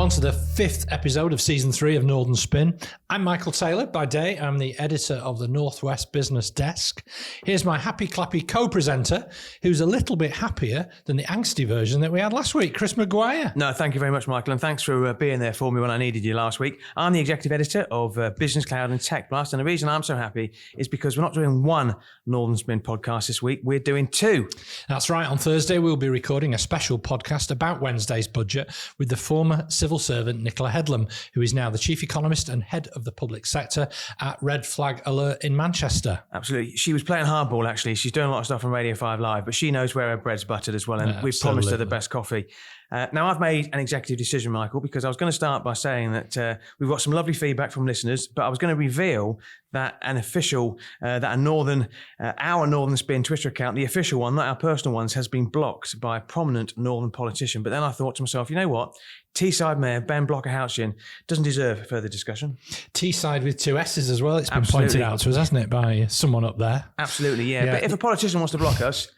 on to the 5th episode of Season 3 of Northern Spin. I'm Michael Taylor. By day, I'm the editor of the Northwest Business Desk. Here's my happy clappy co-presenter, who's a little bit happier than the angsty version that we had last week, Chris Maguire. No, thank you very much, Michael, and thanks for being there for me when I needed you last week. I'm the executive editor of Business Cloud and Tech Blast, and the reason I'm so happy is because we're not doing one Northern Spin podcast this week, we're doing two. That's right. On Thursday, we'll be recording a special podcast about Wednesday's budget with the former civil servant Nicola Headlam, who is now the chief economist and head of the public sector at Red Flag Alert in Manchester. Absolutely. She was playing hardball, actually. She's doing a lot of stuff on Radio 5 Live, but she knows where her bread's buttered as well, and we've promised her the best coffee. Now, I've made an executive decision, Michael, because I was going to start by saying that we've got some lovely feedback from listeners, but I was going to reveal that an official, our Northern Spin Twitter account, the official one, not our personal ones, has been blocked by a prominent Northern politician. But then I thought to myself, you know what? Teesside Mayor Ben Blocker-Houchin doesn't deserve further discussion. Teesside with two S's as well. It's been pointed out to us, hasn't it, by someone up there? Absolutely, yeah. But if a politician wants to block us,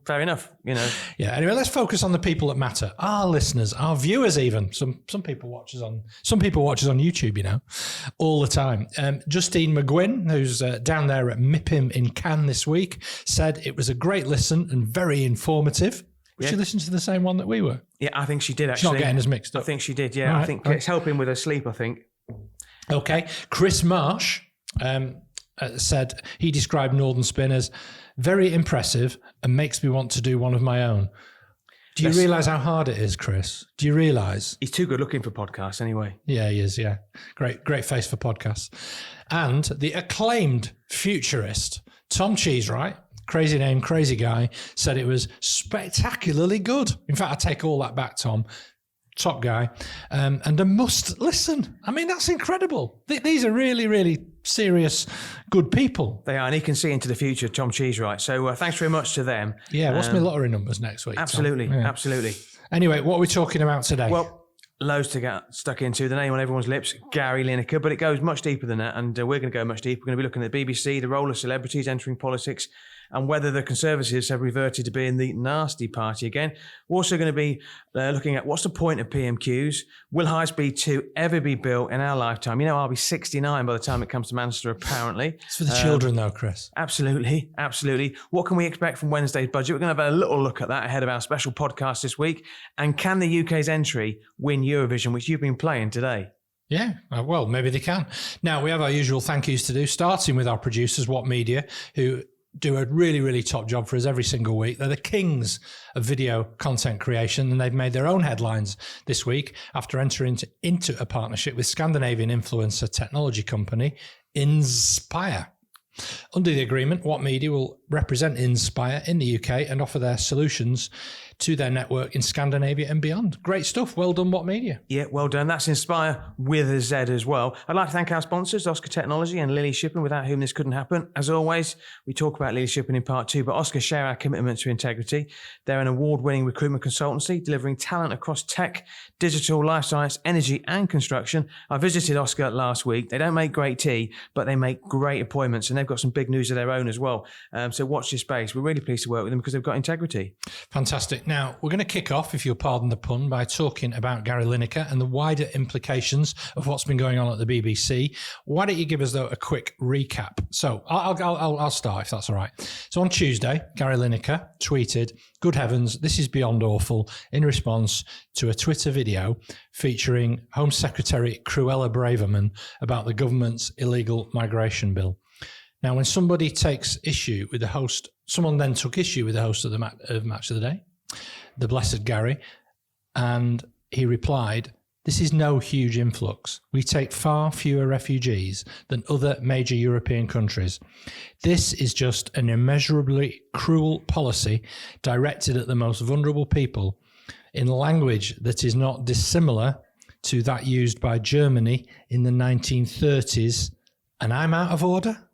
fair enough, you know. Yeah. Anyway, let's focus on the people that matter. Our listeners, our viewers, even. Some people watch us on YouTube, you know, all the time. Justine McGuinn, who's down there at MIPIM in Cannes this week, said it was a great listen and very informative. She listened to the same one that we were. Yeah, I think she did, actually. She's not getting us mixed up. I think she did, yeah. Right. I think it's helping with her sleep, I think. Okay. Chris Marsh said he described Northern Spin as very impressive and makes me want to do one of my own. Do you realise how hard it is, Chris? Do you realise? He's too good looking for podcasts anyway. Yeah, he is, yeah. Great face for podcasts. And the acclaimed futurist, Tom Cheesewright, crazy name, crazy guy, said it was spectacularly good. In fact, I take all that back, Tom. Top guy. And a must listen. I mean, that's incredible. These are really, really serious, good people. They are, and he can see into the future, Tom Cheesewright. So thanks very much to them. Yeah, what's my lottery numbers next week? Absolutely, absolutely. Anyway, what are we talking about today? Well, loads to get stuck into. The name on everyone's lips, Gary Lineker, but it goes much deeper than that, and we're going to go much deeper. We're going to be looking at the BBC, the role of celebrities entering politics, and whether the Conservatives have reverted to being the nasty party again. We're also going to be looking at what's the point of PMQs? Will High Speed 2 ever be built in our lifetime? You know, I'll be 69 by the time it comes to Manchester, apparently. It's for the children, though, Chris. Absolutely, absolutely. What can we expect from Wednesday's budget? We're going to have a little look at that ahead of our special podcast this week. And can the UK's entry win Eurovision, which you've been playing today? Yeah, well, maybe they can. Now, we have our usual thank yous to do, starting with our producers, What Media, who do a really, really top job for us every single week. They're the kings of video content creation, and they've made their own headlines this week after entering into a partnership with Scandinavian influencer technology company Inspire. Under the agreement, What Media will represent Inspire in the UK and offer their solutions to their network in Scandinavia and beyond. Great stuff. Well done, What Media. Yeah, well done. That's Inspire with a Z as well. I'd like to thank our sponsors, Oscar Technology and Lily Shipping, without whom this couldn't happen. As always, we talk about Lily Shipping in part 2, but Oscar share our commitment to integrity. They're an award-winning recruitment consultancy delivering talent across tech, digital, life science, energy and construction. I visited Oscar last week. They don't make great tea, but they make great appointments, and they've got some big news of their own as well. So watch this space. We're really pleased to work with them because they've got integrity. Fantastic. Now, we're going to kick off, if you'll pardon the pun, by talking about Gary Lineker and the wider implications of what's been going on at the BBC. Why don't you give us, though, a quick recap? So I'll start, if that's all right. So on Tuesday, Gary Lineker tweeted, "Good heavens, this is beyond awful," in response to a Twitter video featuring Home Secretary Cruella Braverman about the government's illegal migration bill. Now, when somebody takes issue with the host, someone then took issue with the host of the Match of the Day, the blessed Gary, and he replied, "This is no huge influx. We take far fewer refugees than other major European countries. This is just an immeasurably cruel policy directed at the most vulnerable people in language that is not dissimilar to that used by Germany in the 1930s. And I'm out of order?"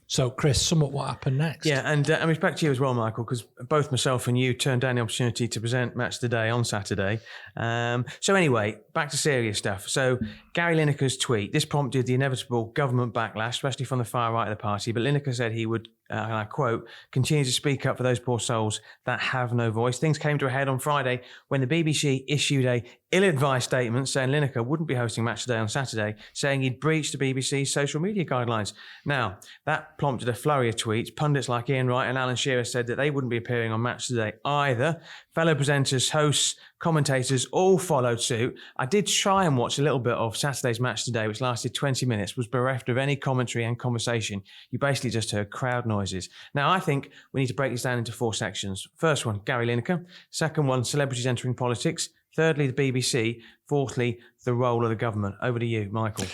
So, Chris, sum up what happened next. Yeah, and respect to you as well, Michael, because both myself and you turned down the opportunity to present Match of the Day on Saturday. So anyway, back to serious stuff. So Gary Lineker's tweet, this prompted the inevitable government backlash, especially from the far right of the party, but Lineker said he would and I quote, continue to speak up for those poor souls that have no voice. Things came to a head on Friday when the BBC issued a ill-advised statement saying Lineker wouldn't be hosting Match Today on Saturday, saying he'd breached the BBC's social media guidelines. Now, that prompted a flurry of tweets. Pundits like Ian Wright and Alan Shearer said that they wouldn't be appearing on Match Today either. Fellow presenters, hosts, commentators all followed suit. I did try and watch a little bit of Saturday's Match Today, which lasted 20 minutes, was bereft of any commentary and conversation. You basically just heard crowd noises. Now, I think we need to break this down into 4 sections. First one, Gary Lineker. Second one, celebrities entering politics. Thirdly, the BBC. Fourthly, the role of the government. Over to you, Michael.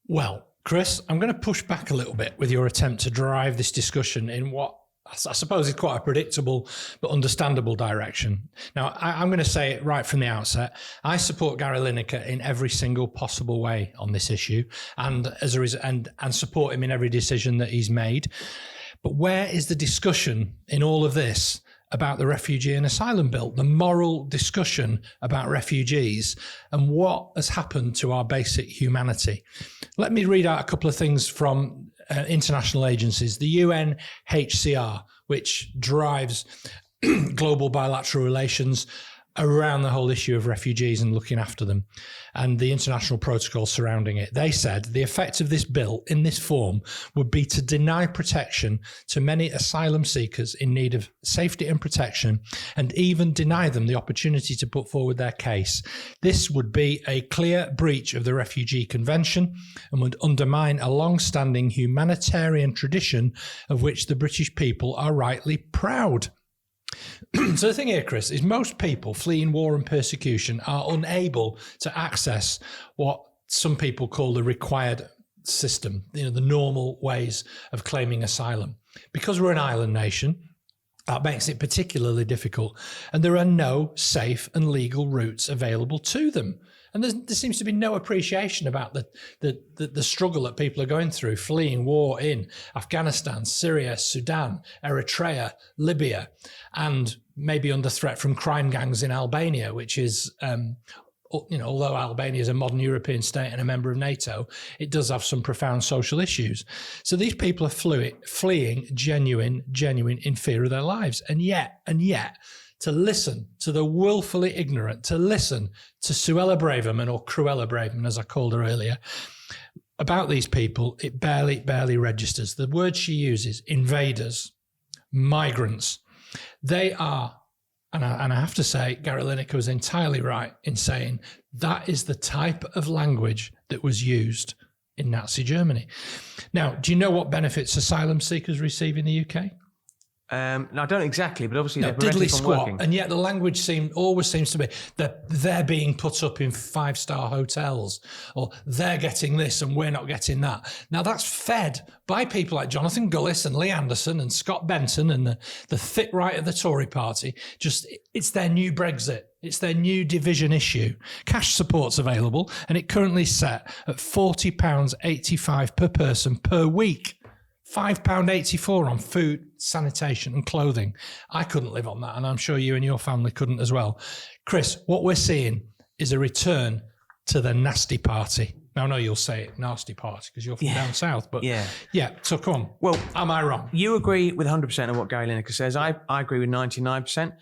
Well, Chris, I'm going to push back a little bit with your attempt to drive this discussion in what I suppose is quite a predictable but understandable direction. Now, I'm going to say it right from the outset. I support Gary Lineker in every single possible way on this issue, and and support him in every decision that he's made. But where is the discussion in all of this about the refugee and asylum bill, the moral discussion about refugees and what has happened to our basic humanity? Let me read out a couple of things from international agencies. The UNHCR, which drives global bilateral relations around the whole issue of refugees and looking after them, and the international protocol surrounding it. They said the effect of this bill in this form would be to deny protection to many asylum seekers in need of safety and protection, and even deny them the opportunity to put forward their case. This would be a clear breach of the Refugee Convention and would undermine a long-standing humanitarian tradition of which the British people are rightly proud. So the thing here, Chris, is most people fleeing war and persecution are unable to access what some people call the required system, the normal ways of claiming asylum. Because we're an island nation, that makes it particularly difficult, and there are no safe and legal routes available to them. And there seems to be no appreciation about the struggle that people are going through, fleeing war in Afghanistan, Syria, Sudan, Eritrea, Libya, and maybe under threat from crime gangs in Albania, which is, although Albania is a modern European state and a member of NATO, it does have some profound social issues. So these people are fleeing genuine in fear of their lives. And yet, to listen to the willfully ignorant, to listen to Suella Braverman, or Cruella Braverman, as I called her earlier, about these people, it barely registers. The word she uses, invaders, migrants, they are, and I have to say, Gary Lineker was entirely right in saying that is the type of language that was used in Nazi Germany. Now, do you know what benefits asylum seekers receive in the UK? No, I don't exactly, but obviously they're diddly prevented from squat, working. and yet the language always seems to be that they're being put up in 5-star hotels, or they're getting this and we're not getting that. Now that's fed by people like Jonathan Gullis and Lee Anderson and Scott Benton and the thick right of the Tory party. It's their new Brexit. It's their new division issue. Cash support's available, and it currently set at £40.85 per person per week. £5.84 on food, sanitation and clothing. I couldn't live on that, and I'm sure you and your family couldn't as well. Chris, what we're seeing is a return to the nasty party. Now, I know you'll say it, nasty party, because you're from down south, but yeah, so come on. Well, am I wrong? You agree with 100% of what Gary Lineker says. I agree with 99%.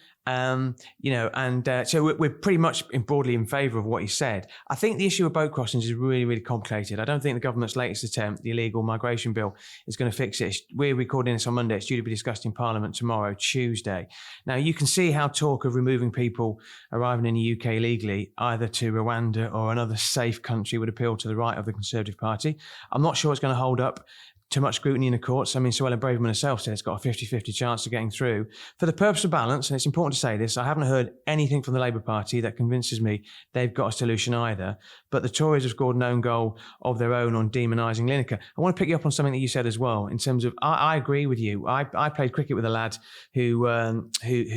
So we're pretty much broadly in favour of what he said. I think the issue of boat crossings is really, really complicated. I don't think the government's latest attempt, the illegal migration bill, is going to fix it. We're recording this on Monday. It's due to be discussed in Parliament tomorrow, Tuesday. Now, you can see how talk of removing people arriving in the UK legally, either to Rwanda or another safe country, would appeal to the right of the Conservative Party. I'm not sure it's going to hold up too much scrutiny in the courts. I mean, Suella Braverman herself said it's got a 50-50 chance of getting through. For the purpose of balance, and it's important to say this, I haven't heard anything from the Labour Party that convinces me they've got a solution either. But the Tories have scored an own goal of their own on demonising Lineker. I want to pick you up on something that you said as well, in terms of, I agree with you. I played cricket with a lad who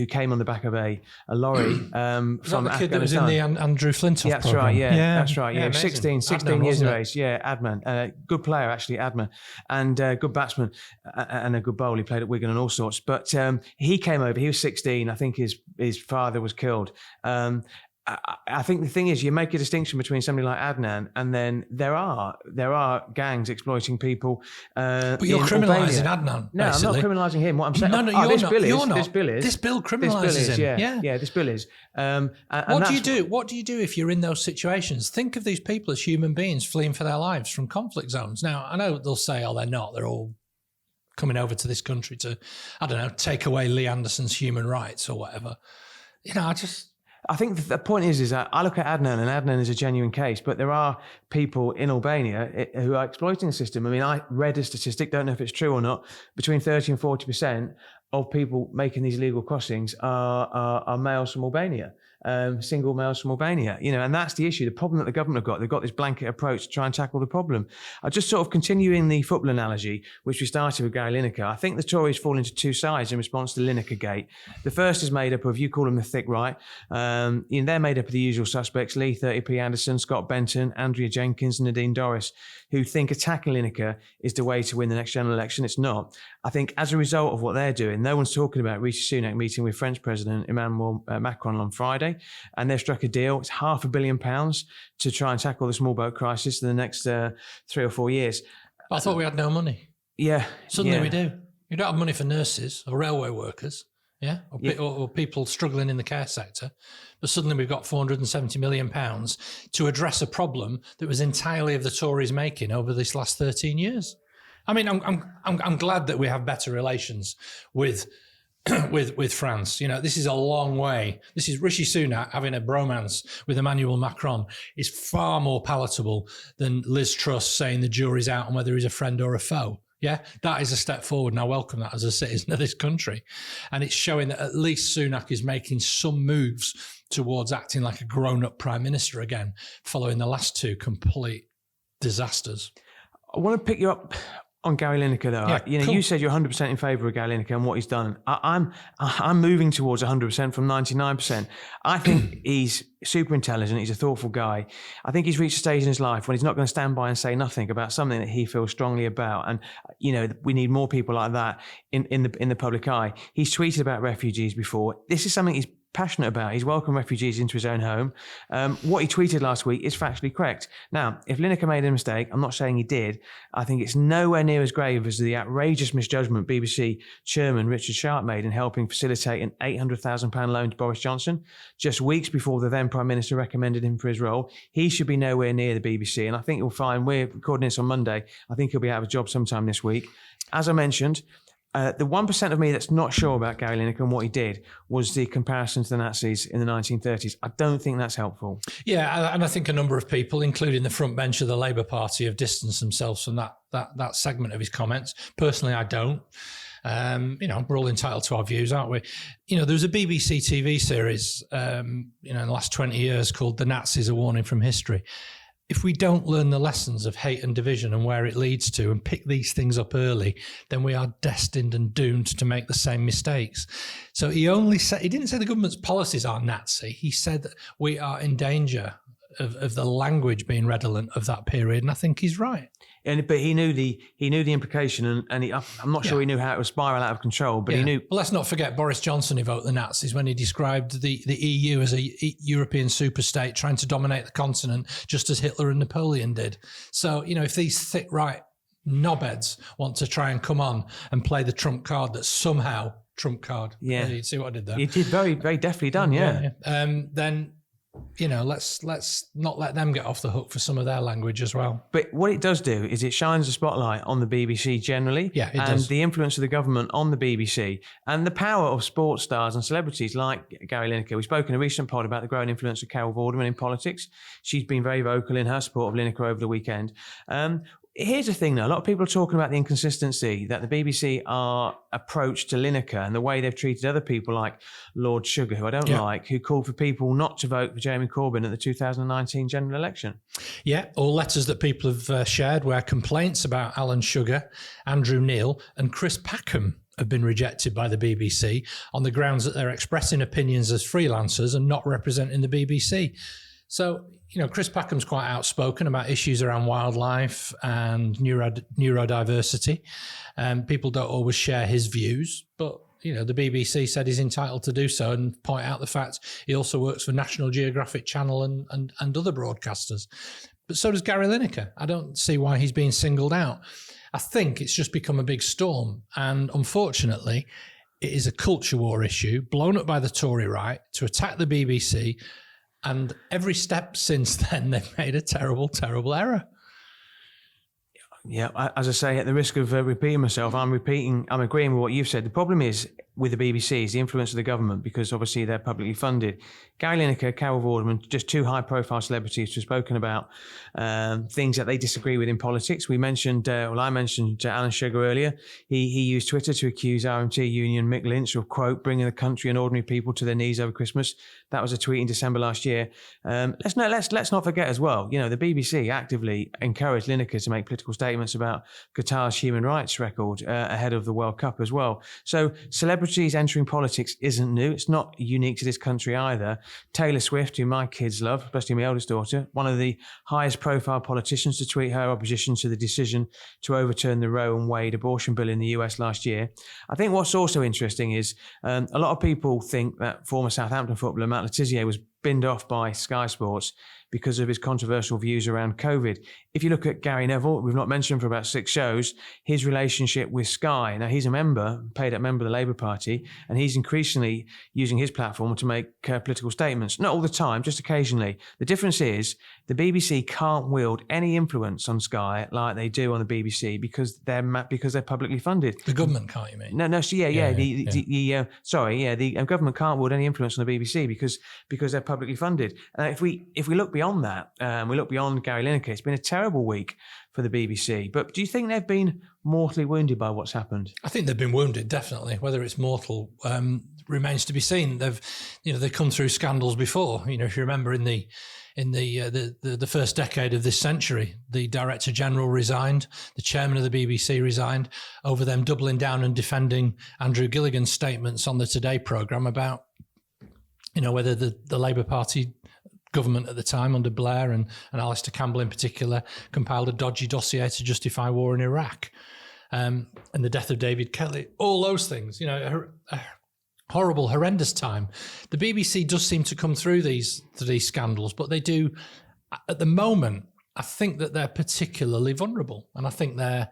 came on the back of a lorry from the kid Afghanistan. that was in the Andrew Flintoff That's programme. right, yeah. That's right, yeah. 16 Adnan, years of wasn't it? age. Yeah, Adman. Good player, actually, Adman. And good batsman and a good bowler. He played at Wigan and all sorts. But he came over, he was 16. I think his father was killed. I think the thing is, you make a distinction between somebody like Adnan, and then there are gangs exploiting people. But you're criminalising Adnan. No, basically. I'm not criminalising him. What I'm saying, no, you're not. You're not. This bill criminalises him. Yeah, this bill is. What do you do? What do you do if you're in those situations? Think of these people as human beings fleeing for their lives from conflict zones. Now, I know they'll say, "Oh, they're not. They're all coming over to this country to, I don't know, take away Lee Anderson's human rights or whatever." I think the point is that I look at Adnan, and Adnan is a genuine case, but there are people in Albania who are exploiting the system. I mean, I read a statistic, don't know if it's true or not, between 30 and 40% of people making these illegal crossings are males from Albania. Single males from Albania, and that's the issue. The problem that the government have got, they've got this blanket approach to try and tackle the problem. I just sort of continuing the football analogy, which we started with Gary Lineker. I think the Tories fall into two sides in response to Lineker Gate. The first is made up of, you call them the thick right. They're made up of the usual suspects: Lee 30p Anderson, Scott Benton, Andrea Jenkins, and Nadine Dorris, who think attacking Lineker is the way to win the next general election. It's not. I think as a result of what they're doing, no one's talking about Rishi Sunak meeting with French President Emmanuel Macron on Friday. And they've struck a deal. It's £500 million to try and tackle the small boat crisis in the next 3 or 4 years. I thought we had no money. Yeah. Suddenly we do. You don't have money for nurses or railway workers, or people struggling in the care sector. But suddenly we've got £470 million to address a problem that was entirely of the Tories' making over this last 13 years. I mean, I'm glad that we have better relations with France. This is a long way. This is Rishi Sunak having a bromance with Emmanuel Macron is far more palatable than Liz Truss saying the jury's out on whether he's a friend or a foe. Yeah, that is a step forward, and I welcome that as a citizen of this country. And it's showing that at least Sunak is making some moves towards acting like a grown-up prime minister again, following the last two complete disasters. I want to pick you up on Gary Lineker, though. Yeah, cool. You said you're 100% in favour of Gary Lineker and what he's done. I'm moving towards 100% from 99%. I think he's super intelligent. He's a thoughtful guy. I think he's reached a stage in his life when he's not going to stand by and say nothing about something that he feels strongly about. And we need more people like that in the public eye. He's tweeted about refugees before. This is something he's passionate about. He's welcomed refugees into his own home. What he tweeted last week is factually correct. Now, if Lineker made a mistake, I'm not saying he did. I think it's nowhere near as grave as the outrageous misjudgment BBC chairman Richard Sharp made in helping facilitate an £800,000 loan to Boris Johnson just weeks before the then Prime Minister recommended him for his role. He should be nowhere near the BBC. And I think you'll find, we're recording this on Monday, I think he'll be out of a job sometime this week. As I mentioned, the 1% of me that's not sure about Gary Lineker and what he did was the comparison to the Nazis in the 1930s. I don't think that's helpful. Yeah, and I think a number of people, including the front bench of the Labour Party, have distanced themselves from that segment of his comments. Personally, I don't. We're all entitled to our views, aren't we? There was a BBC TV series, in the last 20 years called The Nazis, A Warning from History. If we don't learn the lessons of hate and division and where it leads to and pick these things up early, then we are destined and doomed to make the same mistakes. So he didn't say the government's policies are Nazi. He said that we are in danger of the language being redolent of that period. And I think he's right. But he knew the implication, and I'm not sure he knew how it would spiral out of control. But he knew. Well, let's not forget Boris Johnson evoked the Nazis when he described the EU as a European superstate trying to dominate the continent, just as Hitler and Napoleon did. So if these thick right knobheads want to try and come on and play the trump card, that's somehow trump card. Yeah, you see what I did there? You did very, very deftly done. Yeah. Then. Let's not let them get off the hook for some of their language as well. But what it does do is it shines a spotlight on the BBC generally, it and does. The influence of the government on the BBC and the power of sports stars and celebrities like Gary Lineker. We spoke in a recent pod about the growing influence of Carol Vorderman in politics. She's been very vocal in her support of Lineker over the weekend. Here's the thing, though. A lot of people are talking about the inconsistency that the BBC are approach to Lineker and the way they've treated other people like Lord Sugar, who I don't like, who called for people not to vote for Jeremy Corbyn at the 2019 general election. Yeah, or letters that people have shared where complaints about Alan Sugar, Andrew Neil and Chris Packham have been rejected by the BBC on the grounds that they're expressing opinions as freelancers and not representing the BBC. So, Chris Packham's quite outspoken about issues around wildlife and neurodiversity. People don't always share his views, but, the BBC said he's entitled to do so, and point out the fact he also works for National Geographic Channel and other broadcasters. But so does Gary Lineker. I don't see why he's being singled out. I think it's just become a big storm. And unfortunately, it is a culture war issue blown up by the Tory right to attack the BBC. And every step since then, they've made a terrible, terrible error. Yeah, as I say, at the risk of repeating myself, I'm agreeing with what you've said. The problem is with the BBC is the influence of the government, because obviously they're publicly funded. Gary Lineker, Carol Vorderman, just two high-profile celebrities who've spoken about things that they disagree with in politics. I mentioned Alan Sugar earlier. He used Twitter to accuse RMT union Mick Lynch of, quote, bringing the country and ordinary people to their knees over Christmas. That was a tweet in December last year. Let's not forget as well, the BBC actively encouraged Lineker to make political statements about Qatar's human rights record ahead of the World Cup as well. So celebrities entering politics isn't new. It's not unique to this country either. Taylor Swift, who my kids love, especially my eldest daughter, one of the highest profile politicians to tweet her opposition to the decision to overturn the Roe and Wade abortion bill in the US last year. I think what's also interesting is a lot of people think that former Southampton footballer Matt Le Tissier was binned off by Sky Sports because of his controversial views around COVID. If you look at Gary Neville, we've not mentioned him for about 6 shows, his relationship with Sky. Now, he's a paid-up member of the Labour Party, and he's increasingly using his platform to make political statements. Not all the time, just occasionally. The difference is the BBC can't wield any influence on Sky like they do on the BBC because they're publicly funded. The government can't, you mean? No. So the government can't wield any influence on the BBC because they're publicly funded. If we look beyond that, we look beyond Gary Lineker, it's been a terrible week for the BBC. But do you think they've been mortally wounded by what's happened? I think they've been wounded, definitely. Whether it's mortal remains to be seen. They've come through scandals before. If you remember in the first decade of this century, the Director General resigned, the chairman of the BBC resigned over them doubling down and defending Andrew Gilligan's statements on the Today programme about whether the Labour Party government at the time under Blair and Alistair Campbell in particular compiled a dodgy dossier to justify war in Iraq, and the death of David Kelly, all those things, a horrible, horrendous time. The BBC does seem to come through these scandals, but they do, at the moment, I think that they're particularly vulnerable, and I think they're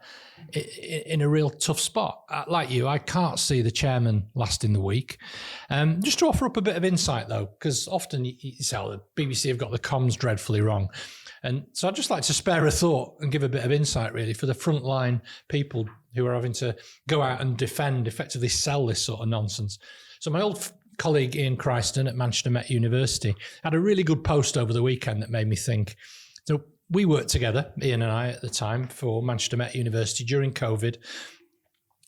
in a real tough spot. Like you, I can't see the chairman lasting the week. Just to offer up a bit of insight, though, because often you say, the BBC have got the comms dreadfully wrong. And so I'd just like to spare a thought and give a bit of insight, really, for the frontline people who are having to go out and defend, effectively sell this sort of nonsense. So my old colleague Ian Christon at Manchester Met University had a really good post over the weekend that made me think. So we worked together, Ian and I, at the time for Manchester Met University during COVID.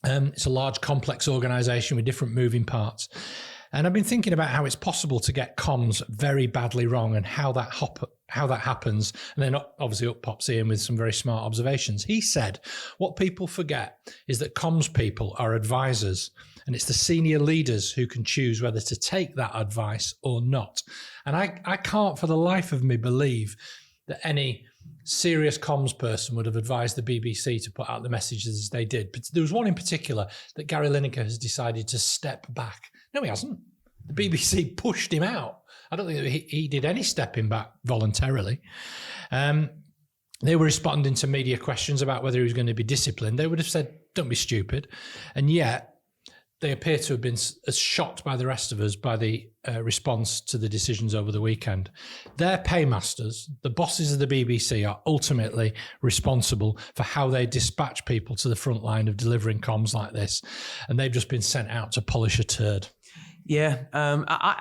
It's a large, complex organisation with different moving parts. And I've been thinking about how it's possible to get comms very badly wrong and how that happens. And then obviously up pops Ian with some very smart observations. He said, what people forget is that comms people are advisors, and it's the senior leaders who can choose whether to take that advice or not. And I can't for the life of me believe that any serious comms person would have advised the BBC to put out the messages they did. But there was one in particular that Gary Lineker has decided to step back. No, he hasn't. The BBC pushed him out. I don't think that he did any stepping back voluntarily. They were responding to media questions about whether he was going to be disciplined. They would have said, don't be stupid. And yet they appear to have been as shocked by the rest of us by the response to the decisions over the weekend. Their paymasters, the bosses of the BBC, are ultimately responsible for how they dispatch people to the front line of delivering comms like this. And they've just been sent out to polish a turd. Yeah,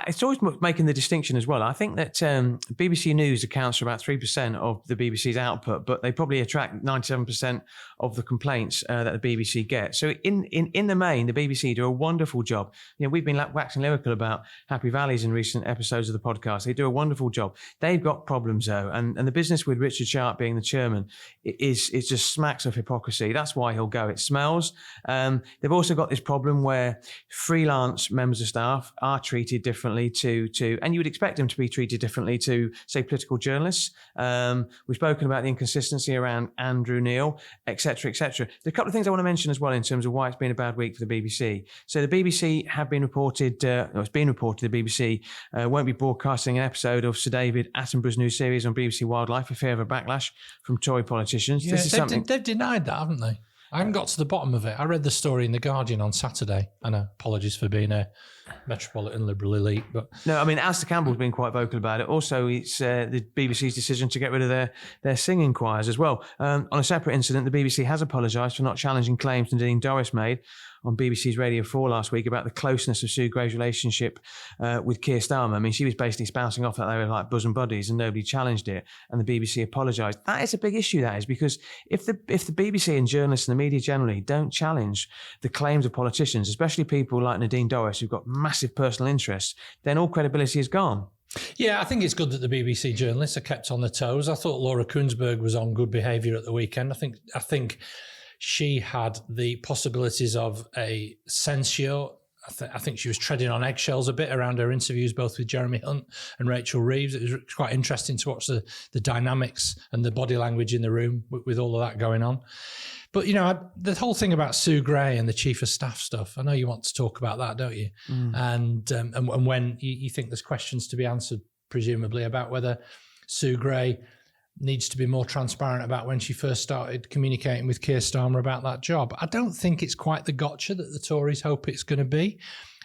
it's always making the distinction as well. I think that BBC News accounts for about 3% of the BBC's output, but they probably attract 97% of the complaints that the BBC gets. So in the main, the BBC do a wonderful job. We've been waxing lyrical about Happy Valleys in recent episodes of the podcast. They do a wonderful job. They've got problems though, and the business with Richard Sharp being the chairman is just smacks of hypocrisy. That's why he'll go. It smells. They've also got this problem where freelance members of staff, staff are treated differently to, and you would expect them to be treated differently to, say, political journalists. We've spoken about the inconsistency around Andrew Neil, etc., etc. There's a couple of things I want to mention as well in terms of why it's been a bad week for the BBC. So the BBC have been reported, it's been reported the BBC won't be broadcasting an episode of Sir David Attenborough's new series on BBC Wildlife for fear of a backlash from Tory politicians. Yeah, they've denied that, haven't they? I haven't got to the bottom of it. I read the story in The Guardian on Saturday. I know, apologies for being a metropolitan liberal elite. But no, I mean, Alistair Campbell's been quite vocal about it. Also, it's the BBC's decision to get rid of their singing choirs as well. On a separate incident, the BBC has apologised for not challenging claims Nadine Dorries made on BBC's Radio 4 last week about the closeness of Sue Gray's relationship with Keir Starmer. I mean, she was basically spouting off that they were like bosom buddies and nobody challenged it, and the BBC apologised. That is a big issue, that is, because if the BBC and journalists and the media generally don't challenge the claims of politicians, especially people like Nadine Dorries who've got massive personal interests, then all credibility is gone. Yeah, I think it's good that the BBC journalists are kept on their toes. I thought Laura Kuenssberg was on good behaviour at the weekend. I think she had the possibilities of a censure. I think she was treading on eggshells a bit around her interviews, both with Jeremy Hunt and Rachel Reeves. It was quite interesting to watch the dynamics and the body language in the room with all of that going on. But, you know, the whole thing about Sue Gray and the Chief of Staff stuff, I know you want to talk about that, don't you? And when you think there's questions to be answered, presumably, about whether Sue Gray needs to be more transparent about when she first started communicating with Keir Starmer about that job. I don't think it's quite the gotcha that the Tories hope it's going to be.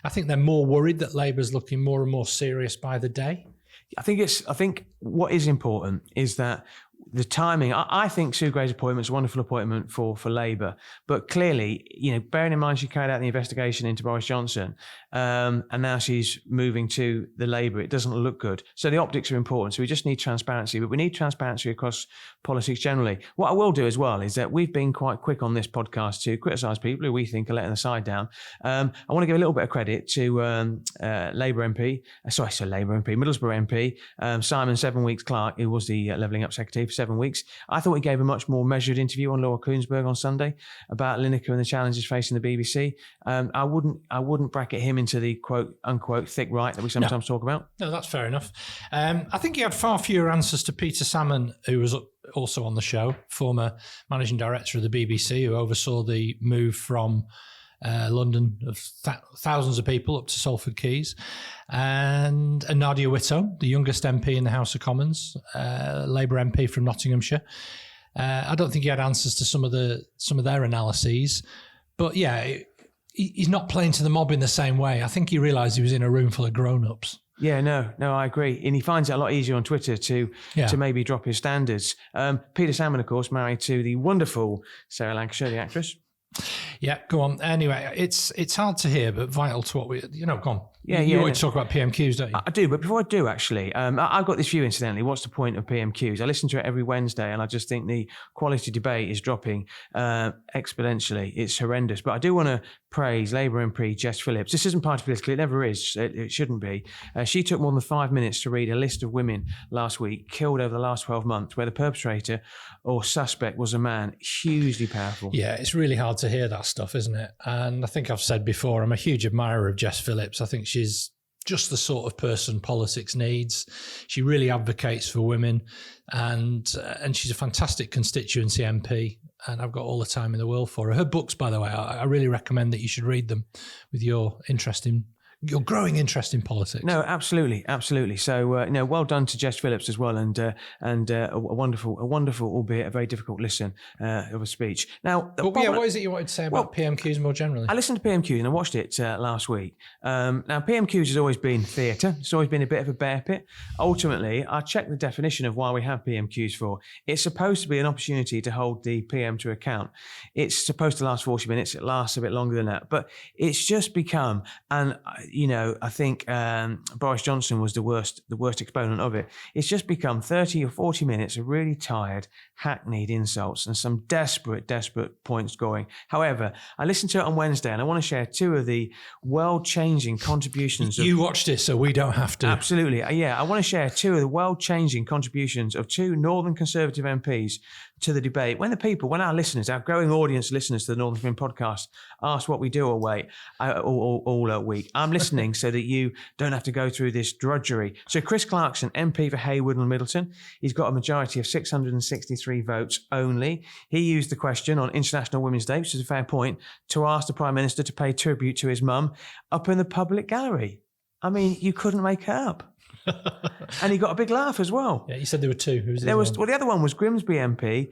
I think they're more worried that Labour's looking more and more serious by the day. I think what is important is that the timing. I think Sue Gray's appointment is a wonderful appointment for Labour, but clearly, you know, bearing in mind she carried out the investigation into Boris Johnson, and now she's moving to the Labour, it doesn't look good. So the optics are important. So we just need transparency, but we need transparency across politics generally. What I will do as well is that we've been quite quick on this podcast to criticise people who we think are letting the side down. I want to give a little bit of credit to Labour MP, Middlesbrough MP, Simon 7 Weeks Clark, who was the Levelling Up Secretary for 7 weeks. I thought he gave a much more measured interview on Laura Kuenssberg on Sunday about Lineker and the challenges facing the BBC. I wouldn't bracket him into the quote unquote thick right that we sometimes talk about. No, that's fair enough. I think he had far fewer answers to Peter Salmon, who was also on the show, former managing director of the BBC, who oversaw the move from London of thousands of people up to Salford Quays, and Nadia Whitto, the youngest MP in the House of Commons, Labour MP from Nottinghamshire. I don't think he had answers to some of their analyses, but yeah, he's not playing to the mob in the same way. I think he realised he was in a room full of grown-ups. Yeah, no, I agree. And he finds it a lot easier on Twitter to maybe drop his standards. Peter Salmon, of course, married to the wonderful Sarah Lancashire, the actress. Yeah, go on. Anyway, it's hard to hear, but vital to what go on. Yeah, you want to talk about PMQs, don't you? I do, but before I do, actually, I've got this view, incidentally. What's the point of PMQs? I listen to it every Wednesday, and I just think the quality debate is dropping exponentially. It's horrendous. But I do want to praise Labour MP Jess Phillips. This isn't party political. It never is. It shouldn't be. She took more than 5 minutes to read a list of women last week killed over the last 12 months, where the perpetrator or suspect was a man. Hugely powerful. Yeah, it's really hard to hear that stuff, isn't it? And I think I've said before, I'm a huge admirer of Jess Phillips. I think she's just the sort of person politics needs. She really advocates for women, and she's a fantastic constituency MP, and I've got all the time in the world for her. Her books, by the way, I really recommend that you should read them with your growing interest in politics. No, absolutely. So, well done to Jess Phillips as well, and a wonderful, albeit a very difficult listen of a speech. Now, what is it you wanted to say about PMQs more generally? I listened to PMQs and I watched it last week. Now, PMQs has always been theatre. It's always been a bit of a bear pit. Ultimately, I checked the definition of why we have PMQs for. It's supposed to be an opportunity to hold the PM to account. It's supposed to last 40 minutes. It lasts a bit longer than that, but it's just become I think Boris Johnson was the worst exponent of it. It's just become 30 or 40 minutes of really tired, hackneyed insults and some desperate point scoring. However, I listened to it on Wednesday and I want to share two of the world-changing contributions. You watched it, so we don't have to. Absolutely. Yeah, I want to share two of the world-changing contributions of two Northern Conservative MPs to the debate. When our listeners, our growing audience listeners to the Northern Spin podcast ask what we do all week, I'm listening so that you don't have to go through this drudgery. So Chris Clarkson, MP for Haywood and Middleton, he's got a majority of 663 votes only. He used the question on International Women's Day, which is a fair point, to ask the Prime Minister to pay tribute to his mum up in the public gallery. I mean, you couldn't make it up. And he got a big laugh as well. Yeah, you said there were two. Who was the other one was Grimsby MP,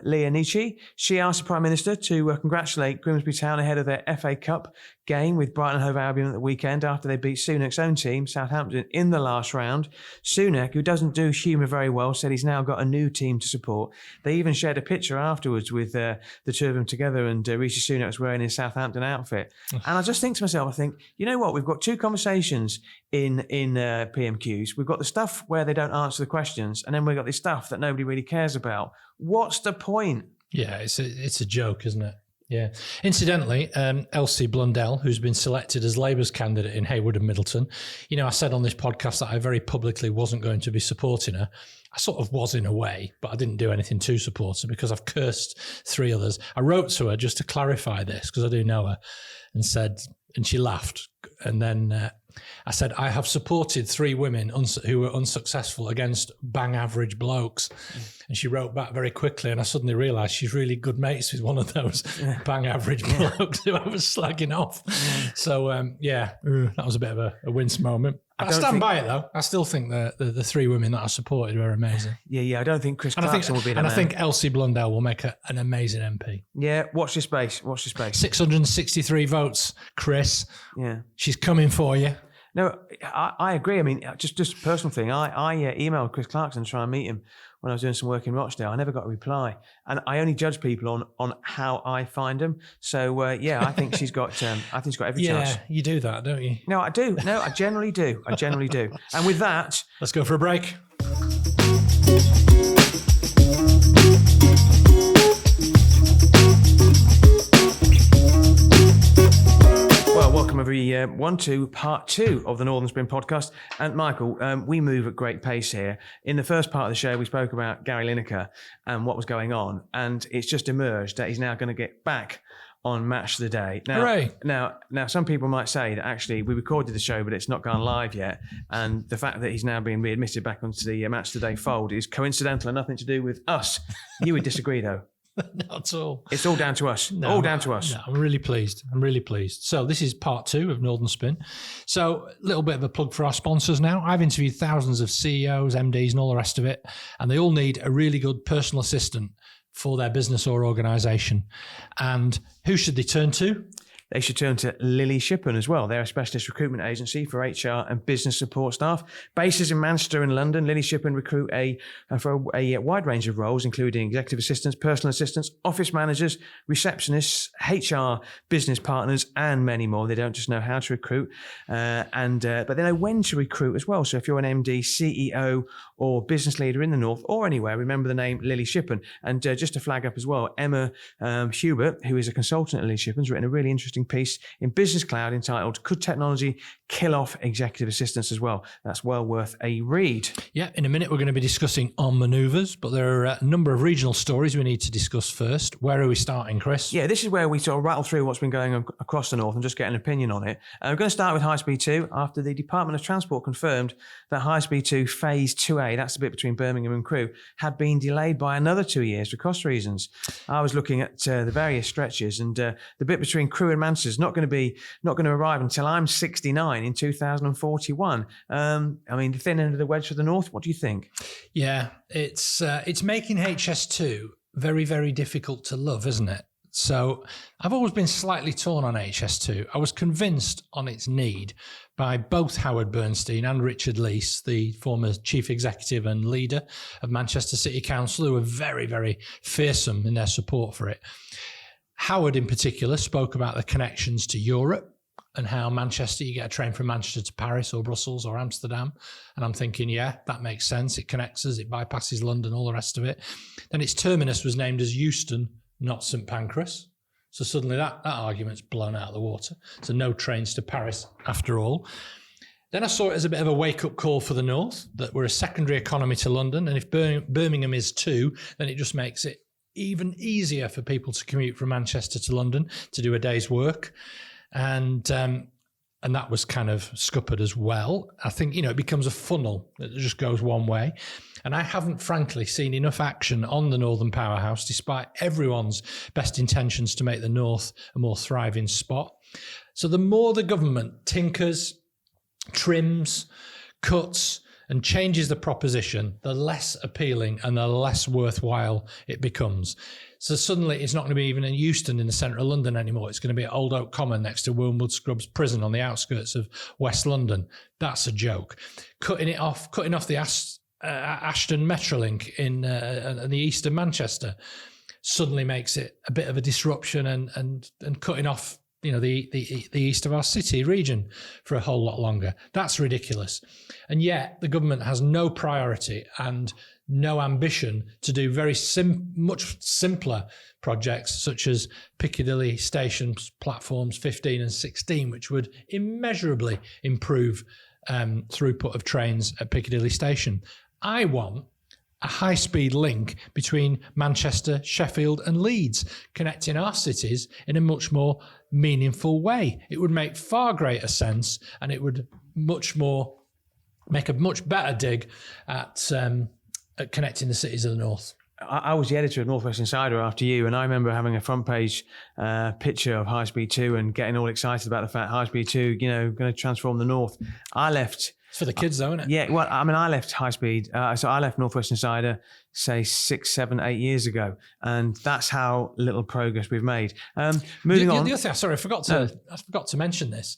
Leah Nietzsche. She asked the Prime Minister to congratulate Grimsby Town ahead of their FA Cup game with Brighton and Hove Albion at the weekend after they beat Sunak's own team, Southampton, in the last round. Sunak, who doesn't do humour very well, said he's now got a new team to support. They even shared a picture afterwards with the two of them together, and Rishi Sunak was wearing his Southampton outfit. And I just think to myself, you know what? We've got two conversations in PMQs. We've got the stuff where they don't answer the questions, and then we've got this stuff that nobody really cares about. What's the point? Yeah, it's a joke, isn't it? Yeah. Incidentally, Elsie Blundell, who's been selected as Labour's candidate in Haywood and Middleton, I said on this podcast that I very publicly wasn't going to be supporting her. I sort of was in a way, but I didn't do anything to support her because I've cursed three others. I wrote to her just to clarify this because I do know her and she laughed. And then I said, I have supported three women who were unsuccessful against bang average blokes. And she wrote back very quickly, and I suddenly realised she's really good mates with one of those bang average blokes who I was slagging off. So, that was a bit of a wince moment. I stand by it, though. I still think the three women that I supported were amazing. Yeah, I don't think Chris Clarkson will be there. And I think Elsie Blundell will make an amazing MP. Yeah, watch your space. 663 votes, Chris. Yeah. She's coming for you. No, I agree. I mean, just a personal thing. I emailed Chris Clarkson to try and meet him when I was doing some work in Rochdale. I never got a reply, and I only judge people on how I find them. So I think she's got. I think she's got every chance. Yeah, you do that, don't you? No, I do. No, I generally do. And with that, let's go for a break. Welcome everyone to part 2 of the Northern Spin podcast. And Michael, we move at great pace here. In the first part of the show, we spoke about Gary Lineker and what was going on. And it's just emerged that he's now going to get back on Match of the Day. Now, some people might say that actually we recorded the show, but it's not gone live yet. And the fact that he's now being readmitted back onto the Match of the Day fold is coincidental and nothing to do with us. You would disagree, though. Not at all. It's all down to us. All down to us. No, I'm really pleased. So this is part 2 of Northern Spin. So a little bit of a plug for our sponsors now. I've interviewed thousands of CEOs, MDs and all the rest of it, and they all need a really good personal assistant for their business or organisation. And who should they turn to? They should turn to Lily Shippen as well. They're a specialist recruitment agency for HR and business support staff. Bases in Manchester and London, Lily Shippen recruit for a wide range of roles, including executive assistants, personal assistants, office managers, receptionists, HR business partners, and many more. They don't just know how to recruit, but they know when to recruit as well. So if you're an MD, CEO, or business leader in the North or anywhere, remember the name Lily Shippen. And just to flag up as well, Emma Hubert, who is a consultant at Lily Shippen, has written a really interesting piece in Business Cloud entitled "Could Technology Kill Off Executive Assistants?" as well. That's well worth a read. Yeah, in a minute we're going to be discussing on manoeuvres, but there are a number of regional stories we need to discuss first. Where are we starting, Chris? Yeah, this is where we sort of rattle through what's been going on across the North and just get an opinion on it. We're going to start with High Speed 2 after the Department of Transport confirmed that High Speed 2 Phase 2A, that's the bit between Birmingham and Crewe, had been delayed by another 2 years for cost reasons. I was looking at the various stretches, and the bit between Crewe and Manchester is not going to arrive until I'm 69 in 2041. I mean, the thin end of the wedge for the North. What do you think? Yeah, it's making HS2 very, very difficult to love, isn't it? So I've always been slightly torn on HS2. I was convinced on its need by both Howard Bernstein and Richard Leese, the former chief executive and leader of Manchester City Council, who were very, very fearsome in their support for it. Howard in particular spoke about the connections to Europe and how Manchester, you get a train from Manchester to Paris or Brussels or Amsterdam. And I'm thinking, yeah, that makes sense. It connects us, it bypasses London, all the rest of it. Then its terminus was named as Euston, not St Pancras. So suddenly that argument's blown out of the water. So no trains to Paris after all. Then I saw it as a bit of a wake-up call for the North, that we're a secondary economy to London. And if Birmingham is too, then it just makes it even easier for people to commute from Manchester to London to do a day's work. And that was kind of scuppered as well. I think, it becomes a funnel that just goes one way. And I haven't, frankly, seen enough action on the Northern Powerhouse, despite everyone's best intentions to make the North a more thriving spot. So the more the government tinkers, trims, cuts, and changes the proposition, the less appealing and the less worthwhile it becomes. So suddenly it's not going to be even in Euston in the centre of London anymore. It's going to be at Old Oak Common next to Wormwood Scrubs Prison on the outskirts of West London. That's a joke. Cutting off the Ashton Metrolink in the east of Manchester suddenly makes it a bit of a disruption and cutting off the east of our city region for a whole lot longer. That's ridiculous. And yet the government has no priority and no ambition to do much simpler projects such as Piccadilly Station's platforms 15 and 16, which would immeasurably improve throughput of trains at Piccadilly Station. I want a high-speed link between Manchester, Sheffield and Leeds, connecting our cities in a much more meaningful way. It would make far greater sense, and it would make a much better dig at connecting the cities of the North. I was the editor of North West Insider after you, and I remember having a front page picture of High Speed 2 and getting all excited about the fact High Speed 2, going to transform the North. I left... It's for the kids, though, isn't it? Yeah, well, I mean, I left High Speed. So I left North West Insider, say 6, 7, 8 years ago, and that's how little progress we've made. Moving on. The other thing, sorry, I forgot to mention this.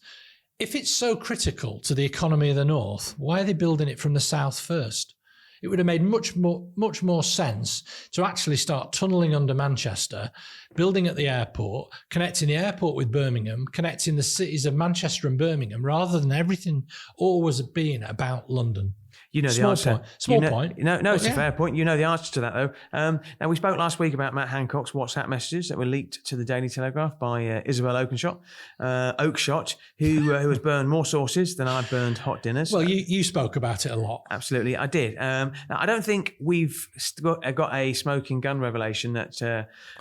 If it's so critical to the economy of the North, why are they building it from the south first? It would have made much more sense to actually start tunnelling under Manchester, building at the airport, connecting the airport with Birmingham, connecting the cities of Manchester and Birmingham, rather than everything always being about London. You know the answer. Small point. No, it's a fair point. You know the answer to that, though. Now, we spoke last week about Matt Hancock's WhatsApp messages that were leaked to the Daily Telegraph by Isabel Oakeshott, who has burned more sauces than I've burned hot dinners. Well, you spoke about it a lot. Absolutely, I did. Now, I don't think we've got a smoking gun revelation that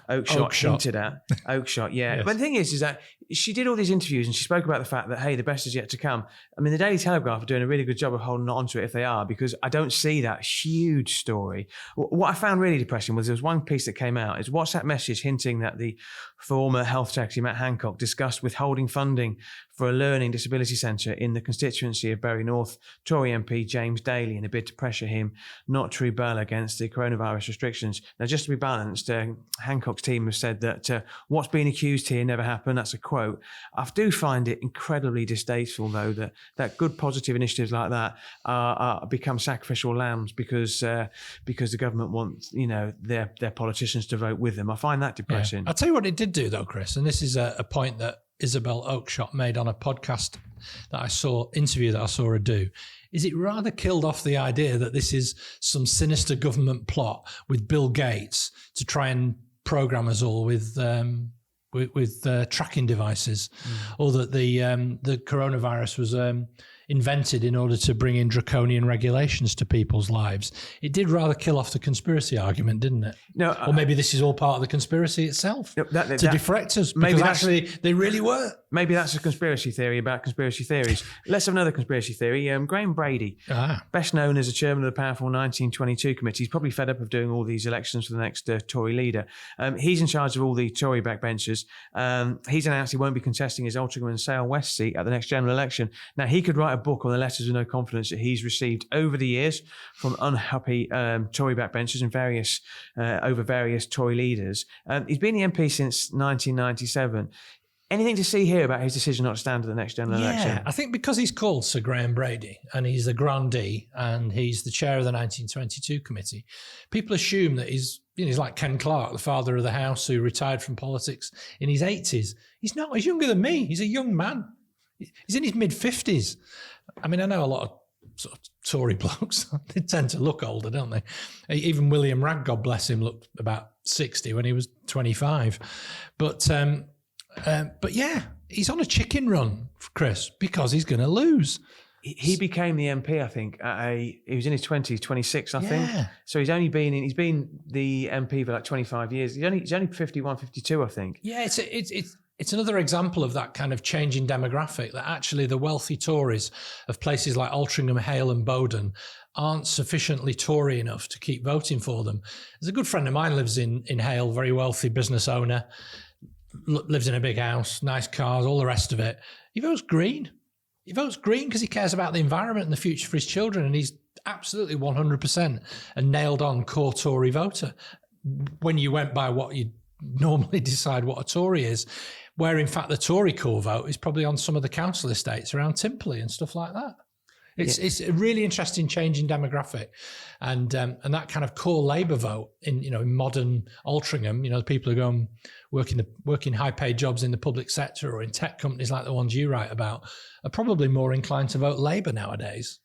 Oakeshott hinted at. Oakeshott, yeah. Yes. But the thing is that she did all these interviews and she spoke about the fact that, hey, the best is yet to come. I mean, the Daily Telegraph are doing a really good job of holding on to it if they are, because I don't see that huge story. What I found really depressing was there was one piece that came out. It's a WhatsApp message hinting that the former Health Secretary, Matt Hancock, discussed withholding funding for a learning disability centre in the constituency of Bury North Tory MP James Daly in a bid to pressure him not to rebel against the coronavirus restrictions. Now, just to be balanced, Hancock's team have said that what's been accused here never happened. That's a quote. I do find it incredibly distasteful, though, that good positive initiatives like that become sacrificial lambs because the government wants their politicians to vote with them. I find that depressing. Yeah. I'll tell you what it did do, though, Chris, and this is a point that Isabel Oakeshott made on a podcast interview that I saw her do, is it rather killed off the idea that this is some sinister government plot with Bill Gates to try and program us all with tracking devices, or that the coronavirus was invented in order to bring in draconian regulations to people's lives. It did rather kill off the conspiracy argument, didn't it? No, or maybe this is all part of the conspiracy itself to deflect us, because actually they really were. Maybe that's a conspiracy theory about conspiracy theories. Let's have another conspiracy theory. Graham Brady, best known as the chairman of the powerful 1922 committee, he's probably fed up of doing all these elections for the next Tory leader. He's in charge of all the Tory backbenchers. He's announced he won't be contesting his Altrincham and Sale West seat at the next general election. Now, he could write a book on the letters of no confidence that he's received over the years from unhappy Tory backbenchers and over various Tory leaders. He's been the MP since 1997. Anything to see here about his decision not to stand at the next general election? I think because he's called Sir Graham Brady and he's the grandee and he's the chair of the 1922 committee, people assume that he's like Ken Clarke, the father of the house, who retired from politics in his 80s. He's not. He's younger than me. He's a young man. He's in his mid-50s. I mean, I know a lot of sort of Tory blokes. They tend to look older, don't they? Even William Ragg, God bless him, looked about 60 when he was 25. But yeah, he's on a chicken run, Chris, because he's going to lose. He became the MP, I think. He was in his 20s, 26, I think. So he's been the MP for like 25 years. He's only 51, 52, I think. Yeah, it's another example of that kind of changing demographic, that actually the wealthy Tories of places like Altrincham, Hale and Bowden aren't sufficiently Tory enough to keep voting for them. There's a good friend of mine lives in Hale, very wealthy business owner, lives in a big house, nice cars, all the rest of it. He votes Green. He votes Green because he cares about the environment and the future for his children, and he's absolutely 100% a nailed-on core Tory voter. When you went by what you normally decide what a Tory is, where in fact the Tory core vote is probably on some of the council estates around Timperley and stuff like that. It's a really interesting change in demographic, and that kind of core Labour vote in modern Altrincham, the people who go and working high paid jobs in the public sector or in tech companies like the ones you write about, are probably more inclined to vote Labour nowadays.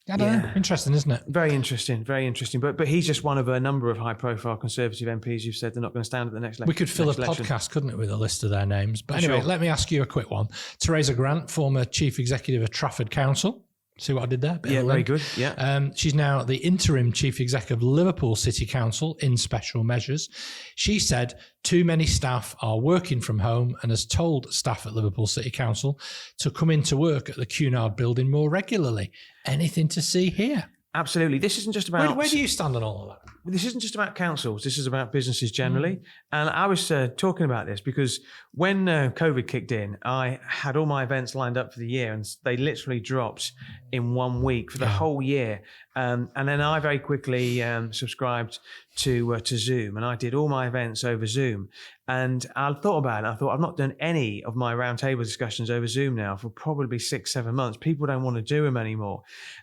I don't know. Interesting, isn't it? Very interesting, very interesting. But he's just one of a number of high-profile Conservative MPs who've said they're not going to stand at the next election. We could fill a podcast, couldn't it, with a list of their names? But anyway, let me ask you a quick one. Theresa Grant, former Chief Executive of Trafford Council. See what I did there? Very good. Yeah. She's now the interim Chief Executive of Liverpool City Council in special measures. She said too many staff are working from home and has told staff at Liverpool City Council to come into work at the Cunard building more regularly. Anything to see here? Absolutely. This isn't just about... Where do you stand on all of that? This isn't just about councils. This is about businesses generally. And I was talking about this because when COVID kicked in, I had all my events lined up for the year and they literally dropped in 1 week for the whole year. And then I very quickly subscribed to Zoom, and I did all my events over Zoom. And I thought about it. I thought, I've not done any of my roundtable discussions over Zoom now for probably 6-7 months. People don't want to do them anymore.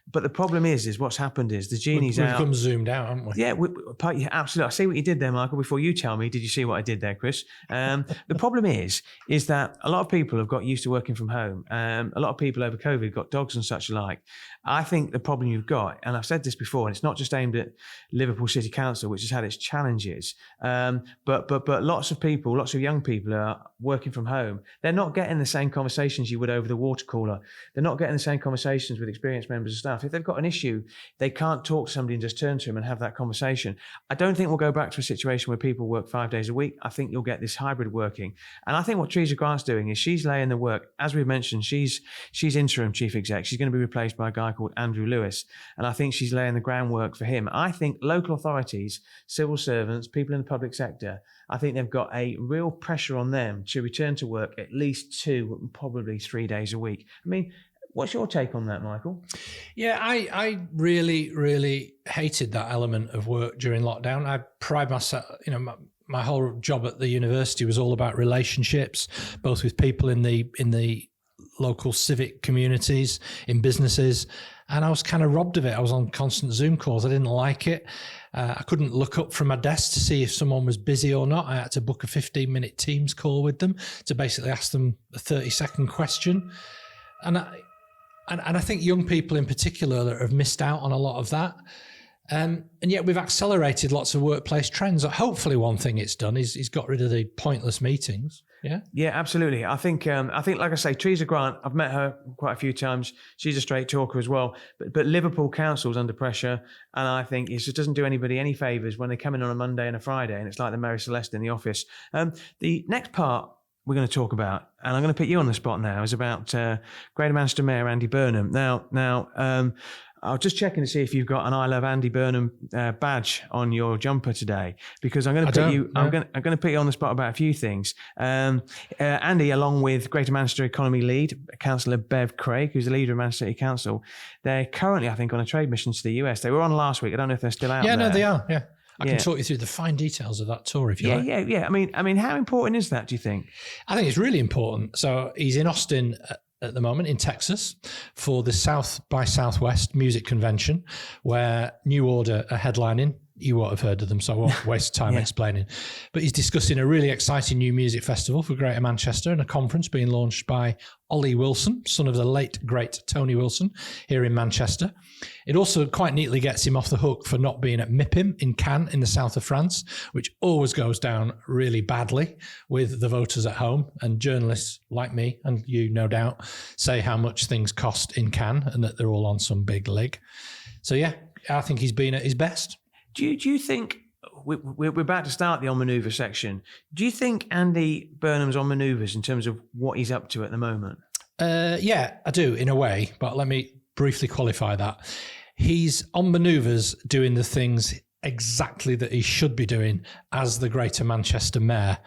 But the problem is what's happened is the genie's out. We've become zoomed out, haven't we? Yeah, absolutely. I see what you did there, Michael. Before you tell me, did you see what I did there, Chris? The problem is that a lot of people have got used to working from home. A lot of people over COVID got dogs and such alike. I think the problem you've got, and I've said this before, and it's not just aimed at Liverpool City Council, which has had its challenges, but lots of people, lots of young people are working from home. They're not getting the same conversations you would over the water cooler. They're not getting the same conversations with experienced members of staff. If they've got an issue, they can't talk to somebody and just turn to them and have that conversation. I don't think we'll go back to a situation where people work 5 days a week. I think you'll get this hybrid working. And I think what Theresa Grant's doing is she's laying the work. As we've mentioned, she's interim chief exec. She's going to be replaced by a guy called Andrew Lewis. And I think she's laying the groundwork for him. I think local authorities, civil servants, people in the public sector, I think they've got a real pressure on them to return to work at least 2, probably 3 days a week. I mean, what's your take on that, Michael? Yeah, I really, really hated that element of work during lockdown. I pride myself, my whole job at the university was all about relationships, both with people in the local civic communities, in businesses, and I was kind of robbed of it. I was on constant Zoom calls. I didn't like it. I couldn't look up from my desk to see if someone was busy or not. I had to book a 15-minute Teams call with them to basically ask them a 30-second question. And I think young people in particular have missed out on a lot of that. And yet we've accelerated lots of workplace trends. Hopefully one thing it's done is got rid of the pointless meetings. Yeah. Yeah, absolutely. I think, like I say, Theresa Grant, I've met her quite a few times. She's a straight talker as well. But Liverpool Council's under pressure. And I think it just doesn't do anybody any favours when they come in on a Monday and a Friday and it's like the Mary Celeste in the office. The next part we're going to talk about, and I'm going to put you on the spot now, is about Greater Manchester Mayor Andy Burnham. Now, I was just checking to see if you've got an I Love Andy Burnham badge on your jumper today, because I'm going to put you. No. I'm going to put you on the spot about a few things. Andy, along with Greater Manchester Economy Lead, Councillor Bev Craig, who's the leader of Manchester City Council, they're currently, I think, on a trade mission to the US. They were on last week. I don't know if they're still out. Yeah, there. No, they are. Yeah. I can talk you through the fine details of that tour if you like. Yeah. I mean, how important is that, do you think? I think it's really important. So he's in Austin at the moment, in Texas, for the South by Southwest music convention, where New Order are headlining. You won't have heard of them, so I won't waste time explaining. But he's discussing a really exciting new music festival for Greater Manchester and a conference being launched by Ollie Wilson, son of the late, great Tony Wilson, here in Manchester. It also quite neatly gets him off the hook for not being at MIPIM in Cannes in the south of France, which always goes down really badly with the voters at home. And journalists like me, and you no doubt, say how much things cost in Cannes and that they're all on some big lig. So yeah, I think he's been at his best. Do you think, we're about to start the on manoeuvre section, do you think Andy Burnham's on manoeuvres in terms of what he's up to at the moment? Yeah, I do in a way, but let me briefly qualify that. He's on manoeuvres doing the things exactly that he should be doing as the Greater Manchester Mayor.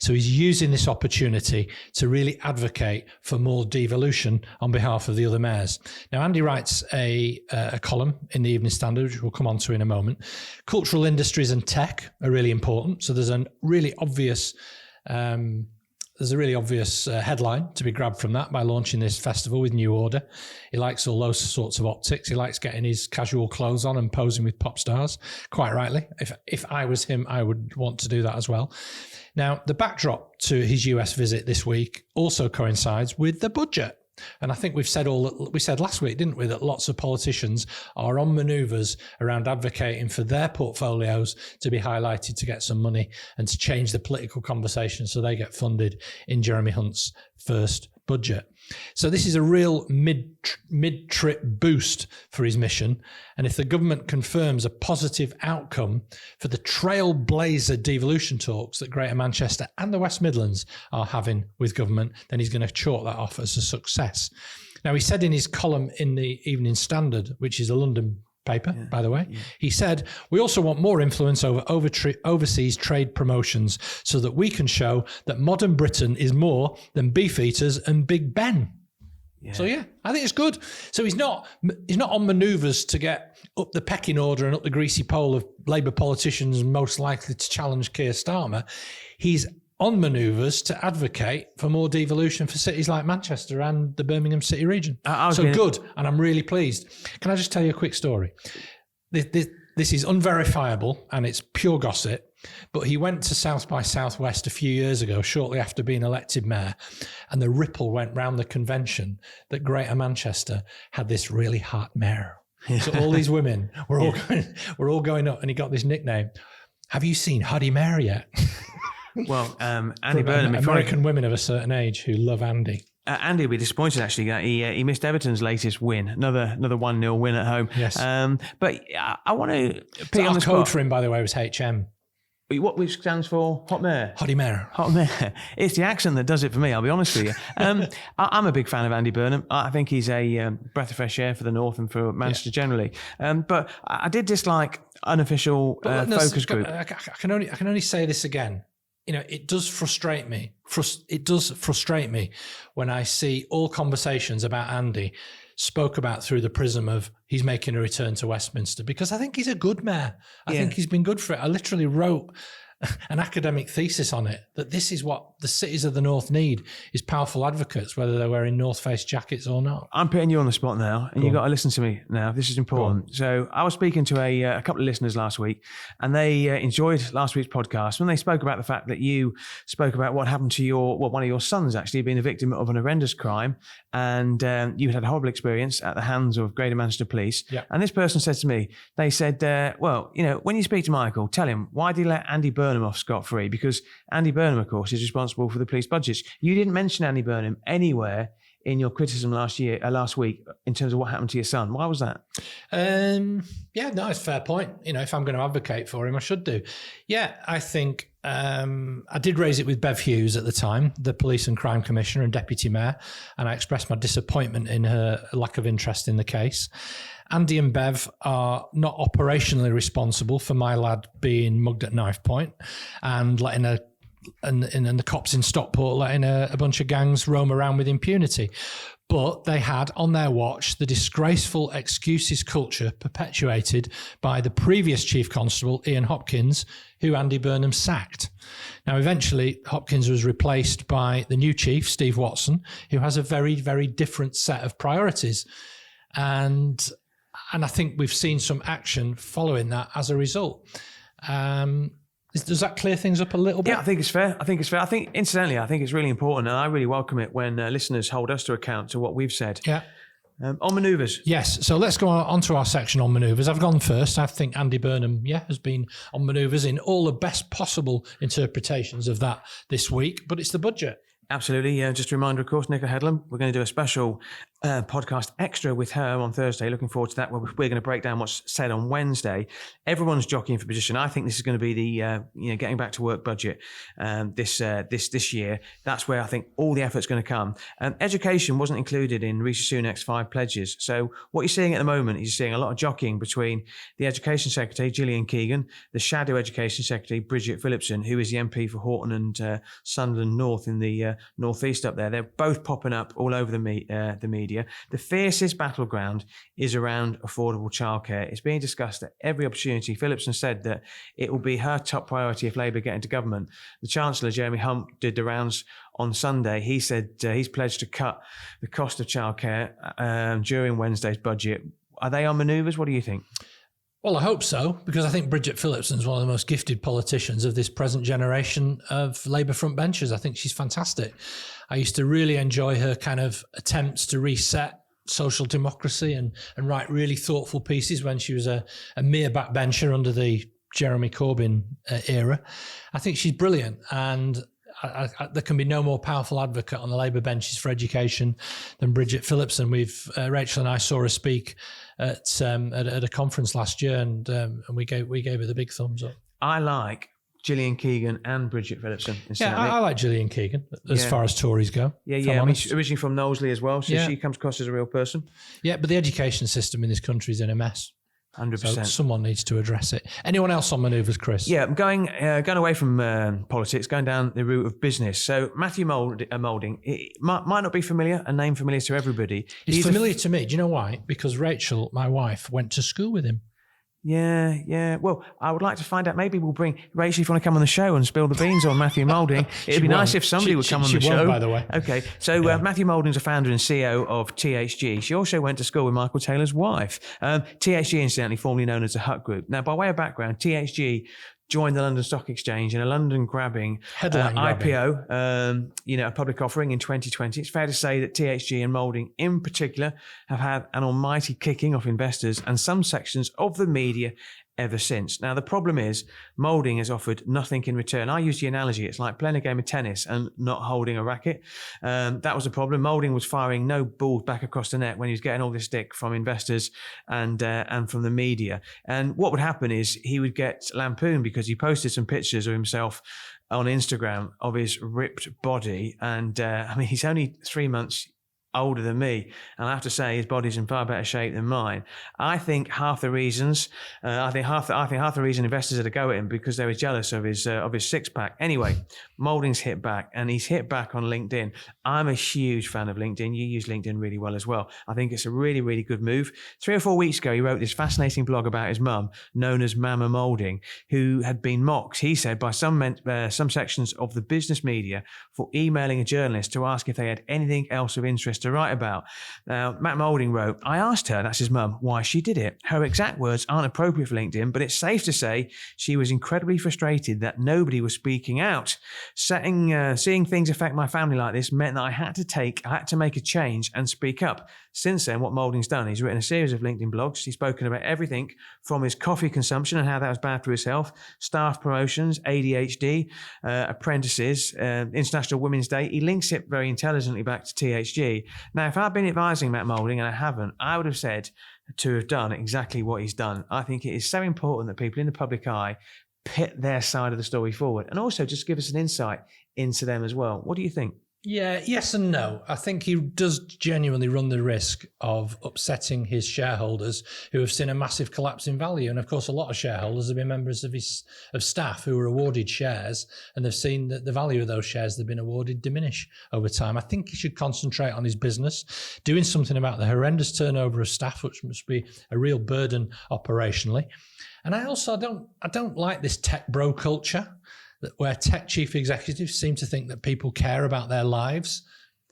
So he's using this opportunity to really advocate for more devolution on behalf of the other mayors. Now, Andy writes a column in the Evening Standard, which we'll come on to in a moment. Cultural industries and tech are really important. So there's a really obvious headline to be grabbed from that by launching this festival with New Order. He likes all those sorts of optics. He likes getting his casual clothes on and posing with pop stars, quite rightly. If I was him, I would want to do that as well. Now, the backdrop to his US visit this week also coincides with the budget. And I think we said last week, didn't we, that lots of politicians are on manoeuvres around advocating for their portfolios to be highlighted to get some money and to change the political conversation so they get funded in Jeremy Hunt's first budget. So this is a real mid-trip boost for his mission. And if the government confirms a positive outcome for the trailblazer devolution talks that Greater Manchester and the West Midlands are having with government, then he's going to chalk that off as a success. Now, he said in his column in the Evening Standard, which is a London paper, by the way, he said, we also want more influence over overseas trade promotions so that we can show that modern Britain is more than Beefeaters and Big Ben. Yeah. So yeah, I think it's good. So he's not on manoeuvres to get up the pecking order and up the greasy pole of Labour politicians most likely to challenge Keir Starmer. He's on manoeuvres to advocate for more devolution for cities like Manchester and the Birmingham City region. Good, and I'm really pleased. Can I just tell you a quick story? This is unverifiable and it's pure gossip, but he went to South by Southwest a few years ago, shortly after being elected mayor, and the ripple went round the convention that Greater Manchester had this really hot mayor. So all these women were all going up, and he got this nickname. Have you seen Hottie Mayor yet? Well, Andy Burnham, American women of a certain age who love Andy. Andy will be disappointed actually that he missed Everton's latest win, another 1-0 win at home. Yes. But I want to pick on the spot. Our code for him, by the way, was HM. Which stands for Hot Mayor? Hottie Mayor. Hot Mayor. It's the accent that does it for me, I'll be honest with you. I'm a big fan of Andy Burnham. I think he's a breath of fresh air for the North and for Manchester generally. But I did dislike unofficial focus group. I can only say this again. You know, it does frustrate me. It does frustrate me when I see all conversations about Andy spoke about through the prism of he's making a return to Westminster, because I think he's a good mayor. I think he's been good for it. I literally wrote an academic thesis on it, that this is what the cities of the North need, is powerful advocates, whether they're wearing North Face jackets or not. I'm putting you on the spot now, and you've got to listen to me now. This is important. So I was speaking to a couple of listeners last week, and they enjoyed last week's podcast when they spoke about the fact that you spoke about what happened to one of your sons actually being a victim of an horrendous crime, and you had a horrible experience at the hands of Greater Manchester Police. Yep. And this person said to me, they said, well, you know, when you speak to Michael, tell him, why did he let Andy Burnham off scot-free? Because Andy Burnham, of course, is responsible for the police budgets. You didn't mention Andy Burnham anywhere in your criticism last week in terms of what happened to your son. Why was that? Yeah, no, it's a fair point. You know, if I'm going to advocate for him, I should do. Yeah, I think I did raise it with Bev Hughes at the time, the Police and Crime Commissioner and Deputy Mayor, and I expressed my disappointment in her lack of interest in the case. Andy and Bev are not operationally responsible for my lad being mugged at knife point and letting the cops in Stockport letting a bunch of gangs roam around with impunity. But they had on their watch the disgraceful excuses culture perpetuated by the previous Chief Constable, Ian Hopkins, who Andy Burnham sacked. Now, eventually, Hopkins was replaced by the new Chief, Steve Watson, who has a very, very different set of priorities. And And I think we've seen some action following that as a result. Does that clear things up a little bit? Yeah, I think it's fair. I think, incidentally, I think it's really important, and I really welcome it when listeners hold us to account to what we've said. Yeah. On manoeuvres. Yes. So let's go on to our section on manoeuvres. I've gone first. I think Andy Burnham, has been on manoeuvres in all the best possible interpretations of that this week, but it's the budget. Absolutely. Yeah. Just a reminder, of course, Nicola Headlam, we're going to do a special podcast extra with her on Thursday. Looking forward to that. We're going to break down what's said on Wednesday. Everyone's jockeying for position. I think this is going to be the getting back to work budget this year. That's where I think all the effort's going to come. Education wasn't included in Rishi Sunak's 5 pledges. So what you're seeing at the moment is you're seeing a lot of jockeying between the Education Secretary, Gillian Keegan, the Shadow Education Secretary, Bridget Phillipson, who is the MP for Horton and Sunderland North in the northeast up there. They're both popping up all over the media. The fiercest battleground is around affordable childcare. It's being discussed at every opportunity. Phillipson said that it will be her top priority if Labour get into government. The Chancellor, Jeremy Hunt, did the rounds on Sunday. He said he's pledged to cut the cost of childcare during Wednesday's budget. Are they on manoeuvres? What do you think? Well, I hope so, because I think Bridget Phillipson's one of the most gifted politicians of this present generation of Labour frontbenchers. I think she's fantastic. I used to really enjoy her kind of attempts to reset social democracy and write really thoughtful pieces when she was a mere backbencher under the Jeremy Corbyn era. I think she's brilliant, and there can be no more powerful advocate on the Labour benches for education than Bridget Phillipson. Rachel and I saw her speak at a conference last year, and we gave her the big thumbs up. I like Gillian Keegan and Bridget Phillipson. Yeah, I like Gillian Keegan as far as Tories go. Yeah. I mean, she's originally from Knowsley as well, so she comes across as a real person. Yeah, but the education system in this country is in a mess. 100%. So someone needs to address it. Anyone else on manoeuvres, Chris? Yeah, I'm going away from politics, going down the route of business. So Matthew Moulding, it might not be familiar, a name familiar to everybody. He's familiar to me. Do you know why? Because Rachel, my wife, went to school with him. Yeah. Well, I would like to find out. Maybe we'll bring Rachel if you want to come on the show and spill the beans on Matthew Moulding. It'd be nice if somebody would come on the show. Won't, by the way. Okay. So Matthew Moulding's a founder and CEO of THG. She also went to school with Michael Taylor's wife. THG, incidentally, formerly known as the Hut Group. Now, by way of background, THG joined the London Stock Exchange in a London-grabbing IPO, a public offering in 2020. It's fair to say that THG and Moulding in particular have had an almighty kicking off investors and some sections of the media ever since. Now, the problem is Moulding has offered nothing in return. I use the analogy, it's like playing a game of tennis and not holding a racket. That was the problem. Moulding was firing no balls back across the net when he was getting all this stick from investors and from the media. And what would happen is he would get lampooned because he posted some pictures of himself on Instagram of his ripped body. And he's only 3 months older than me, and I have to say his body's in far better shape than mine. I think half the reason investors had to go at him because they were jealous of his six pack. Anyway, Moulding's hit back, and he's hit back on LinkedIn. I'm a huge fan of LinkedIn. You use LinkedIn really well as well. I think it's a really, really good move. 3 or 4 weeks ago, he wrote this fascinating blog about his mum, known as Mama Moulding, who had been mocked, he said, by some sections of the business media for emailing a journalist to ask if they had anything else of interest to write about. Now, Matt Moulding wrote, I asked her, that's his mum, why she did it. Her exact words aren't appropriate for LinkedIn, but it's safe to say she was incredibly frustrated that nobody was speaking out. Seeing things affect my family like this meant that I had to make a change and speak up. Since then, what Moulding's done, he's written a series of LinkedIn blogs. He's spoken about everything from his coffee consumption and how that was bad for his health, staff promotions, ADHD, apprentices, International Women's Day. He links it very intelligently back to THG. Now, if I'd been advising Matt Moulding, and I haven't, I would have said to have done exactly what he's done. I think it is so important that people in the public eye put their side of the story forward and also just give us an insight into them as well. What do you think? Yeah, yes and no. I think he does genuinely run the risk of upsetting his shareholders who have seen a massive collapse in value. And of course, a lot of shareholders have been members of staff who were awarded shares, and they've seen that the value of those shares they've been awarded diminish over time. I think he should concentrate on his business, doing something about the horrendous turnover of staff, which must be a real burden operationally. And I don't like this tech bro culture, where tech chief executives seem to think that people care about their lives.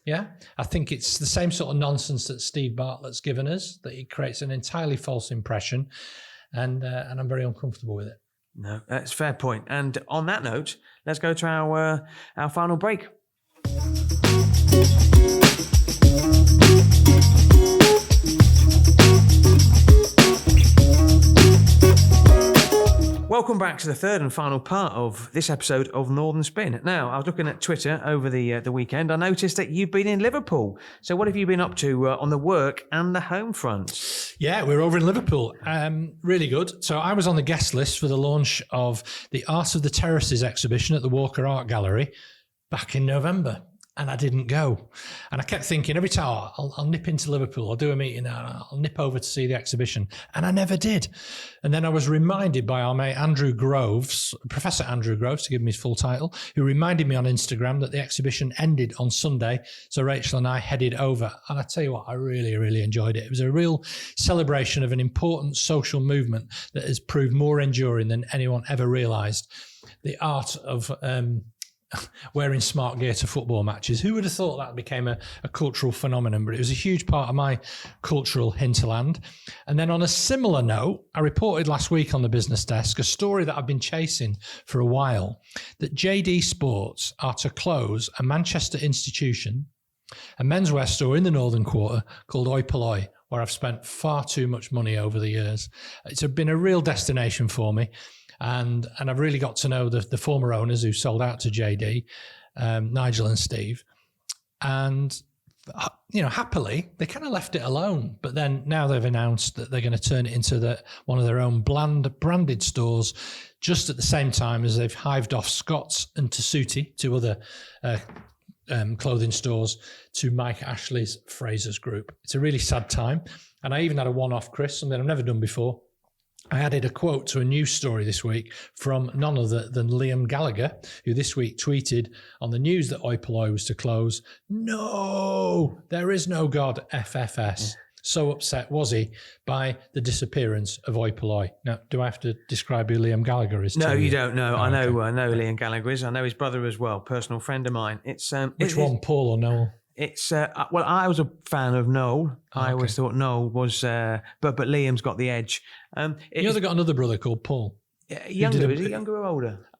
Yeah, I think it's the same sort of nonsense that Steve Bartlett's given us, that he creates an entirely false impression, and I'm very uncomfortable with it. No, that's a fair point. And on that note, let's go to our final break. Welcome back to the third and final part of this episode of Northern Spin. Now, I was looking at Twitter over the weekend. I noticed that you've been in Liverpool. So what have you been up to on the work and the home front? Yeah, we're over in Liverpool. Really good. So I was on the guest list for the launch of the Art of the Terraces exhibition at the Walker Art Gallery back in November. And I didn't go. And I kept thinking every time, I'll nip into Liverpool, I'll do a meeting, I'll nip over to see the exhibition. And I never did. And then I was reminded by our mate Andrew Groves, Professor Andrew Groves, to give me his full title, who reminded me on Instagram that the exhibition ended on Sunday. So Rachel and I headed over. And I tell you what, I really, really enjoyed it. It was a real celebration of an important social movement that has proved more enduring than anyone ever realised. The art of wearing smart gear to football matches. Who would have thought that became a cultural phenomenon? But it was a huge part of my cultural hinterland. And then on a similar note, I reported last week on the business desk a story that I've been chasing for a while, that JD Sports are to close a Manchester institution, a menswear store in the Northern Quarter called Oi Polloi, where I've spent far too much money over the years. It's been a real destination for me. And I've really got to know the former owners who sold out to JD, Nigel and Steve. And, happily, they kind of left it alone. But then now they've announced that they're going to turn it into one of their own branded stores, just at the same time as they've hived off Scott's and Tessuti, two other clothing stores, to Mike Ashley's Fraser's Group. It's a really sad time. And I even had a one-off, Chris, something I've never done before. I added a quote to a news story this week from none other than Liam Gallagher, who this week tweeted on the news that Oi Polloi was to close, "No, there is no God, FFS." So upset was he by the disappearance of Oi Polloi. Now, do I have to describe who Liam Gallagher is? No, you don't know. I know Liam Gallagher is. I know his brother as well, personal friend of mine. Which one, Paul or Noel? It's I was a fan of Noel. I always thought Noel was, but Liam's got the edge. They've got another brother called Paul. Younger, is he younger or older?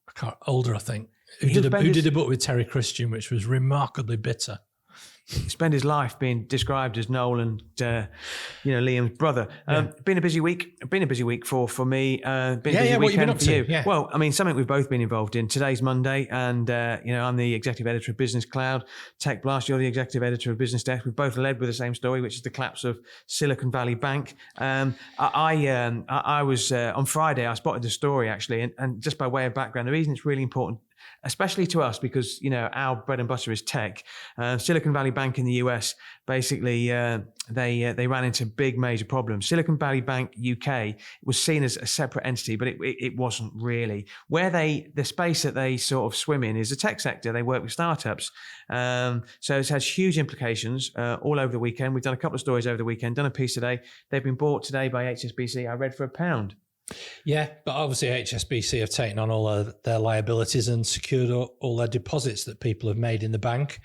Older, I think. Who did a book with Terry Christian, which was remarkably bitter. He spent his life being described as Noel and Liam's brother. Been a busy week. Been a busy week for me. Been a busy weekend for you. Yeah. Well, I mean, something we've both been involved in. Today's Monday, and I'm the executive editor of Business Cloud. Tech Blast, you're the executive editor of Business Desk. We've both led with the same story, which is the collapse of Silicon Valley Bank. I was on Friday. I spotted the story actually, and just by way of background, the reason it's really important, especially to us, because our bread and butter is tech. Silicon Valley Bank in the US, basically, they ran into big major problems. Silicon Valley Bank UK was seen as a separate entity, but it wasn't really. The space that they sort of swim in is the tech sector. They work with startups. So it has huge implications all over the weekend. We've done a couple of stories over the weekend, done a piece today. They've been bought today by HSBC. I read for £1. Yeah, but obviously HSBC have taken on all their liabilities and secured all their deposits that people have made in the bank,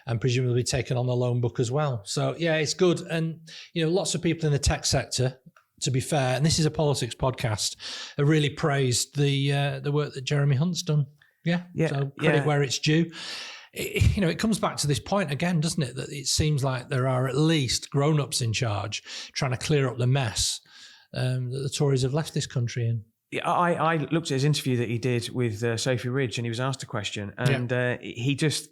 and presumably taken on the loan book as well. So yeah, it's good. And lots of people in the tech sector, to be fair, and this is a politics podcast, have really praised the work that Jeremy Hunt's done. Yeah. So credit where it's due. It comes back to this point again, doesn't it? That it seems like there are at least grown-ups in charge trying to clear up the mess that the Tories have left this country in. Yeah, I looked at his interview that he did with Sophie Ridge, and he was asked a question, and he just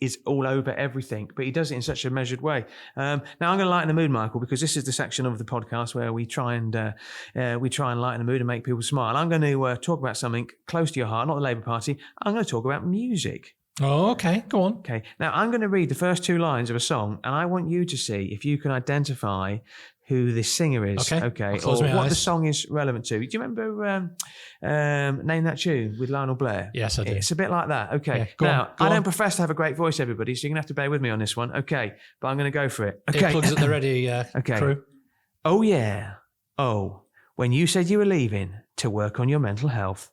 is all over everything, but he does it in such a measured way. Now I'm going to lighten the mood, Michael, because this is the section of the podcast where we try and lighten the mood and make people smile. I'm going to talk about something close to your heart, not the Labour Party. I'm going to talk about music. Oh, okay. Go on. Okay. Now I'm going to read the first two lines of a song, and I want you to see if you can identify who this singer is, okay, or what the song is relevant to. Do you remember Name That Tune with Lionel Blair? Yes, I do. It's a bit like that. Okay. Yeah, I don't profess to have a great voice, everybody, so you're going to have to bear with me on this one. Okay, but I'm going to go for it. Okay. Plugs at the ready, crew. Oh, yeah. Oh, when you said you were leaving to work on your mental health.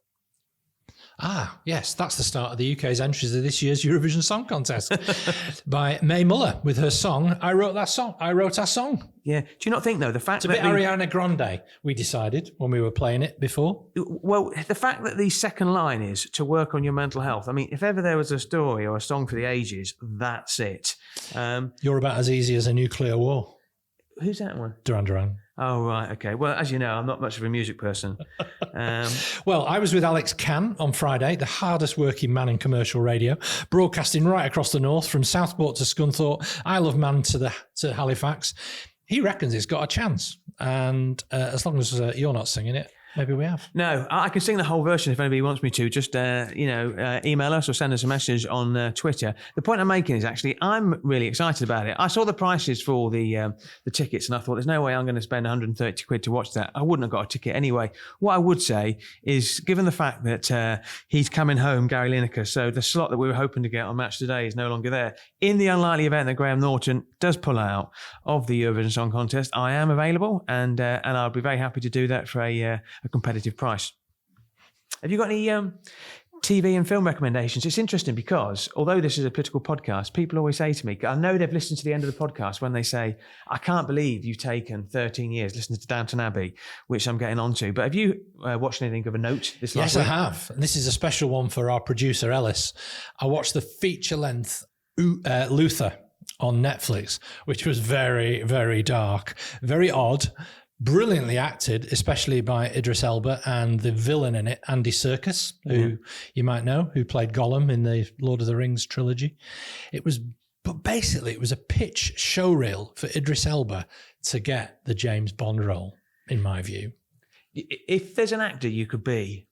Ah, yes, that's the start of the UK's entries of this year's Eurovision Song Contest by Mae Muller with her song, I Wrote Our Song. Yeah. Do you not think, though, the fact that... It's a bit Ariana Grande, we decided when we were playing it before. Well, the fact that the second line is to work on your mental health. I mean, if ever there was a story or a song for the ages, that's it. You're about as easy as a nuclear war. Who's that one? Duran Duran. Oh, right. Okay. Well, as you know, I'm not much of a music person. Well, I was with Alex Cann on Friday, the hardest working man in commercial radio, broadcasting right across the north from Southport to Scunthorpe, Isle of Man to Halifax. He reckons it's got a chance. And as long as you're not singing it, maybe we have. No, I can sing the whole version if anybody wants me to. Just, email us or send us a message on Twitter. The point I'm making is actually I'm really excited about it. I saw the prices for the tickets and I thought there's no way I'm going to spend 130 quid to watch that. I wouldn't have got a ticket anyway. What I would say is, given the fact that he's coming home, Gary Lineker, so the slot that we were hoping to get on Match Today is no longer there. In the unlikely event that Graham Norton does pull out of the Eurovision Song Contest, I am available and I'll be very happy to do that for a competitive price. Have you got any TV and film recommendations? It's interesting because although this is a political podcast, people always say to me, I know they've listened to the end of the podcast when they say, I can't believe you've taken 13 years listening to Downton Abbey, which I'm getting onto. But have you watched anything of a note this last week? Yes, I have. And this is a special one for our producer, Ellis. I watched the feature-length Luther on Netflix, which was very, very dark, very odd, brilliantly acted, especially by Idris Elba and the villain in it, Andy Serkis, who you might know, who played Gollum in the Lord of the Rings trilogy. But basically it was a pitch showreel for Idris Elba to get the James Bond role, in my view. If there's an actor you could be,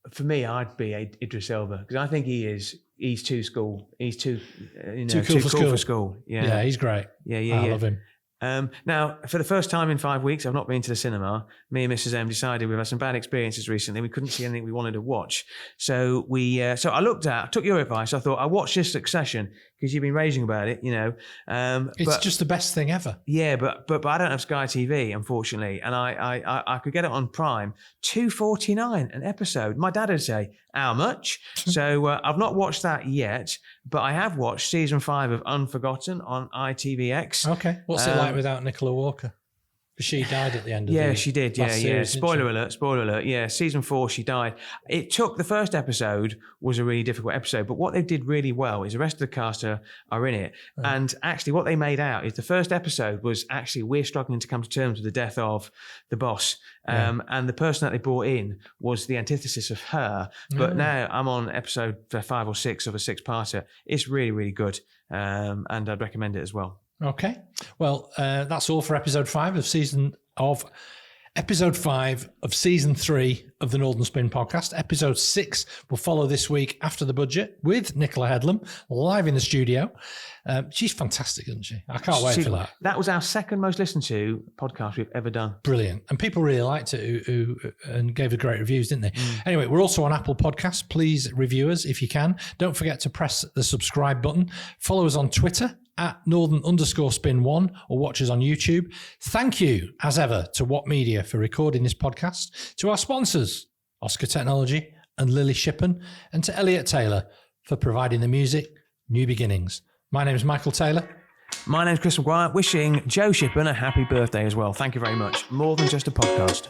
for me, I'd be Idris Elba, because I think he's too school. He's too cool for school. Yeah, he's great. I love him. Now, for the first time in 5 weeks, I've not been to the cinema. Me and Mrs. M decided we've had some bad experiences recently. We couldn't see anything we wanted to watch. So I took your advice. I thought, I'll watch this Succession because you've been raging about it, It's just the best thing ever. Yeah, but I don't have Sky TV, unfortunately. And I could get it on Prime, $2.49 an episode. My dad would say, how much? So I've not watched that yet, but I have watched season 5 of Unforgotten on ITVX. Okay. What's it like without Nicola Walker? Because she died at the end of Yeah, she did. Yeah. Series, Spoiler alert. Yeah, season 4, she died. The first episode was a really difficult episode, but what they did really well is the rest of the cast are in it. Oh. And actually what they made out is the first episode was actually we're struggling to come to terms with the death of the boss. And the person that they brought in was the antithesis of her. But now I'm on episode 5 or 6 of a 6-parter. It's really, really good. And I'd recommend it as well. Okay. Well, that's all for episode 5 of season 3 of the Northern Spin podcast. Episode 6 will follow this week after the budget with Nicola Headlam live in the studio. She's fantastic, isn't she? I can't wait for that. That was our second most listened to podcast we've ever done. Brilliant. And people really liked it and gave us great reviews, didn't they? Anyway, we're also on Apple Podcasts. Please review us if you can. Don't forget to press the subscribe button. Follow us on Twitter at Northern_Spin1 or watch us on YouTube. Thank you, as ever, to What Media for recording this podcast, to our sponsors, Oscar Technology and Lily Shippen, and to Elliot Taylor for providing the music, New Beginnings. My name is Michael Taylor. My name is Chris Maguire, wishing Joe Shippen a happy birthday as well. Thank you very much. More than just a podcast.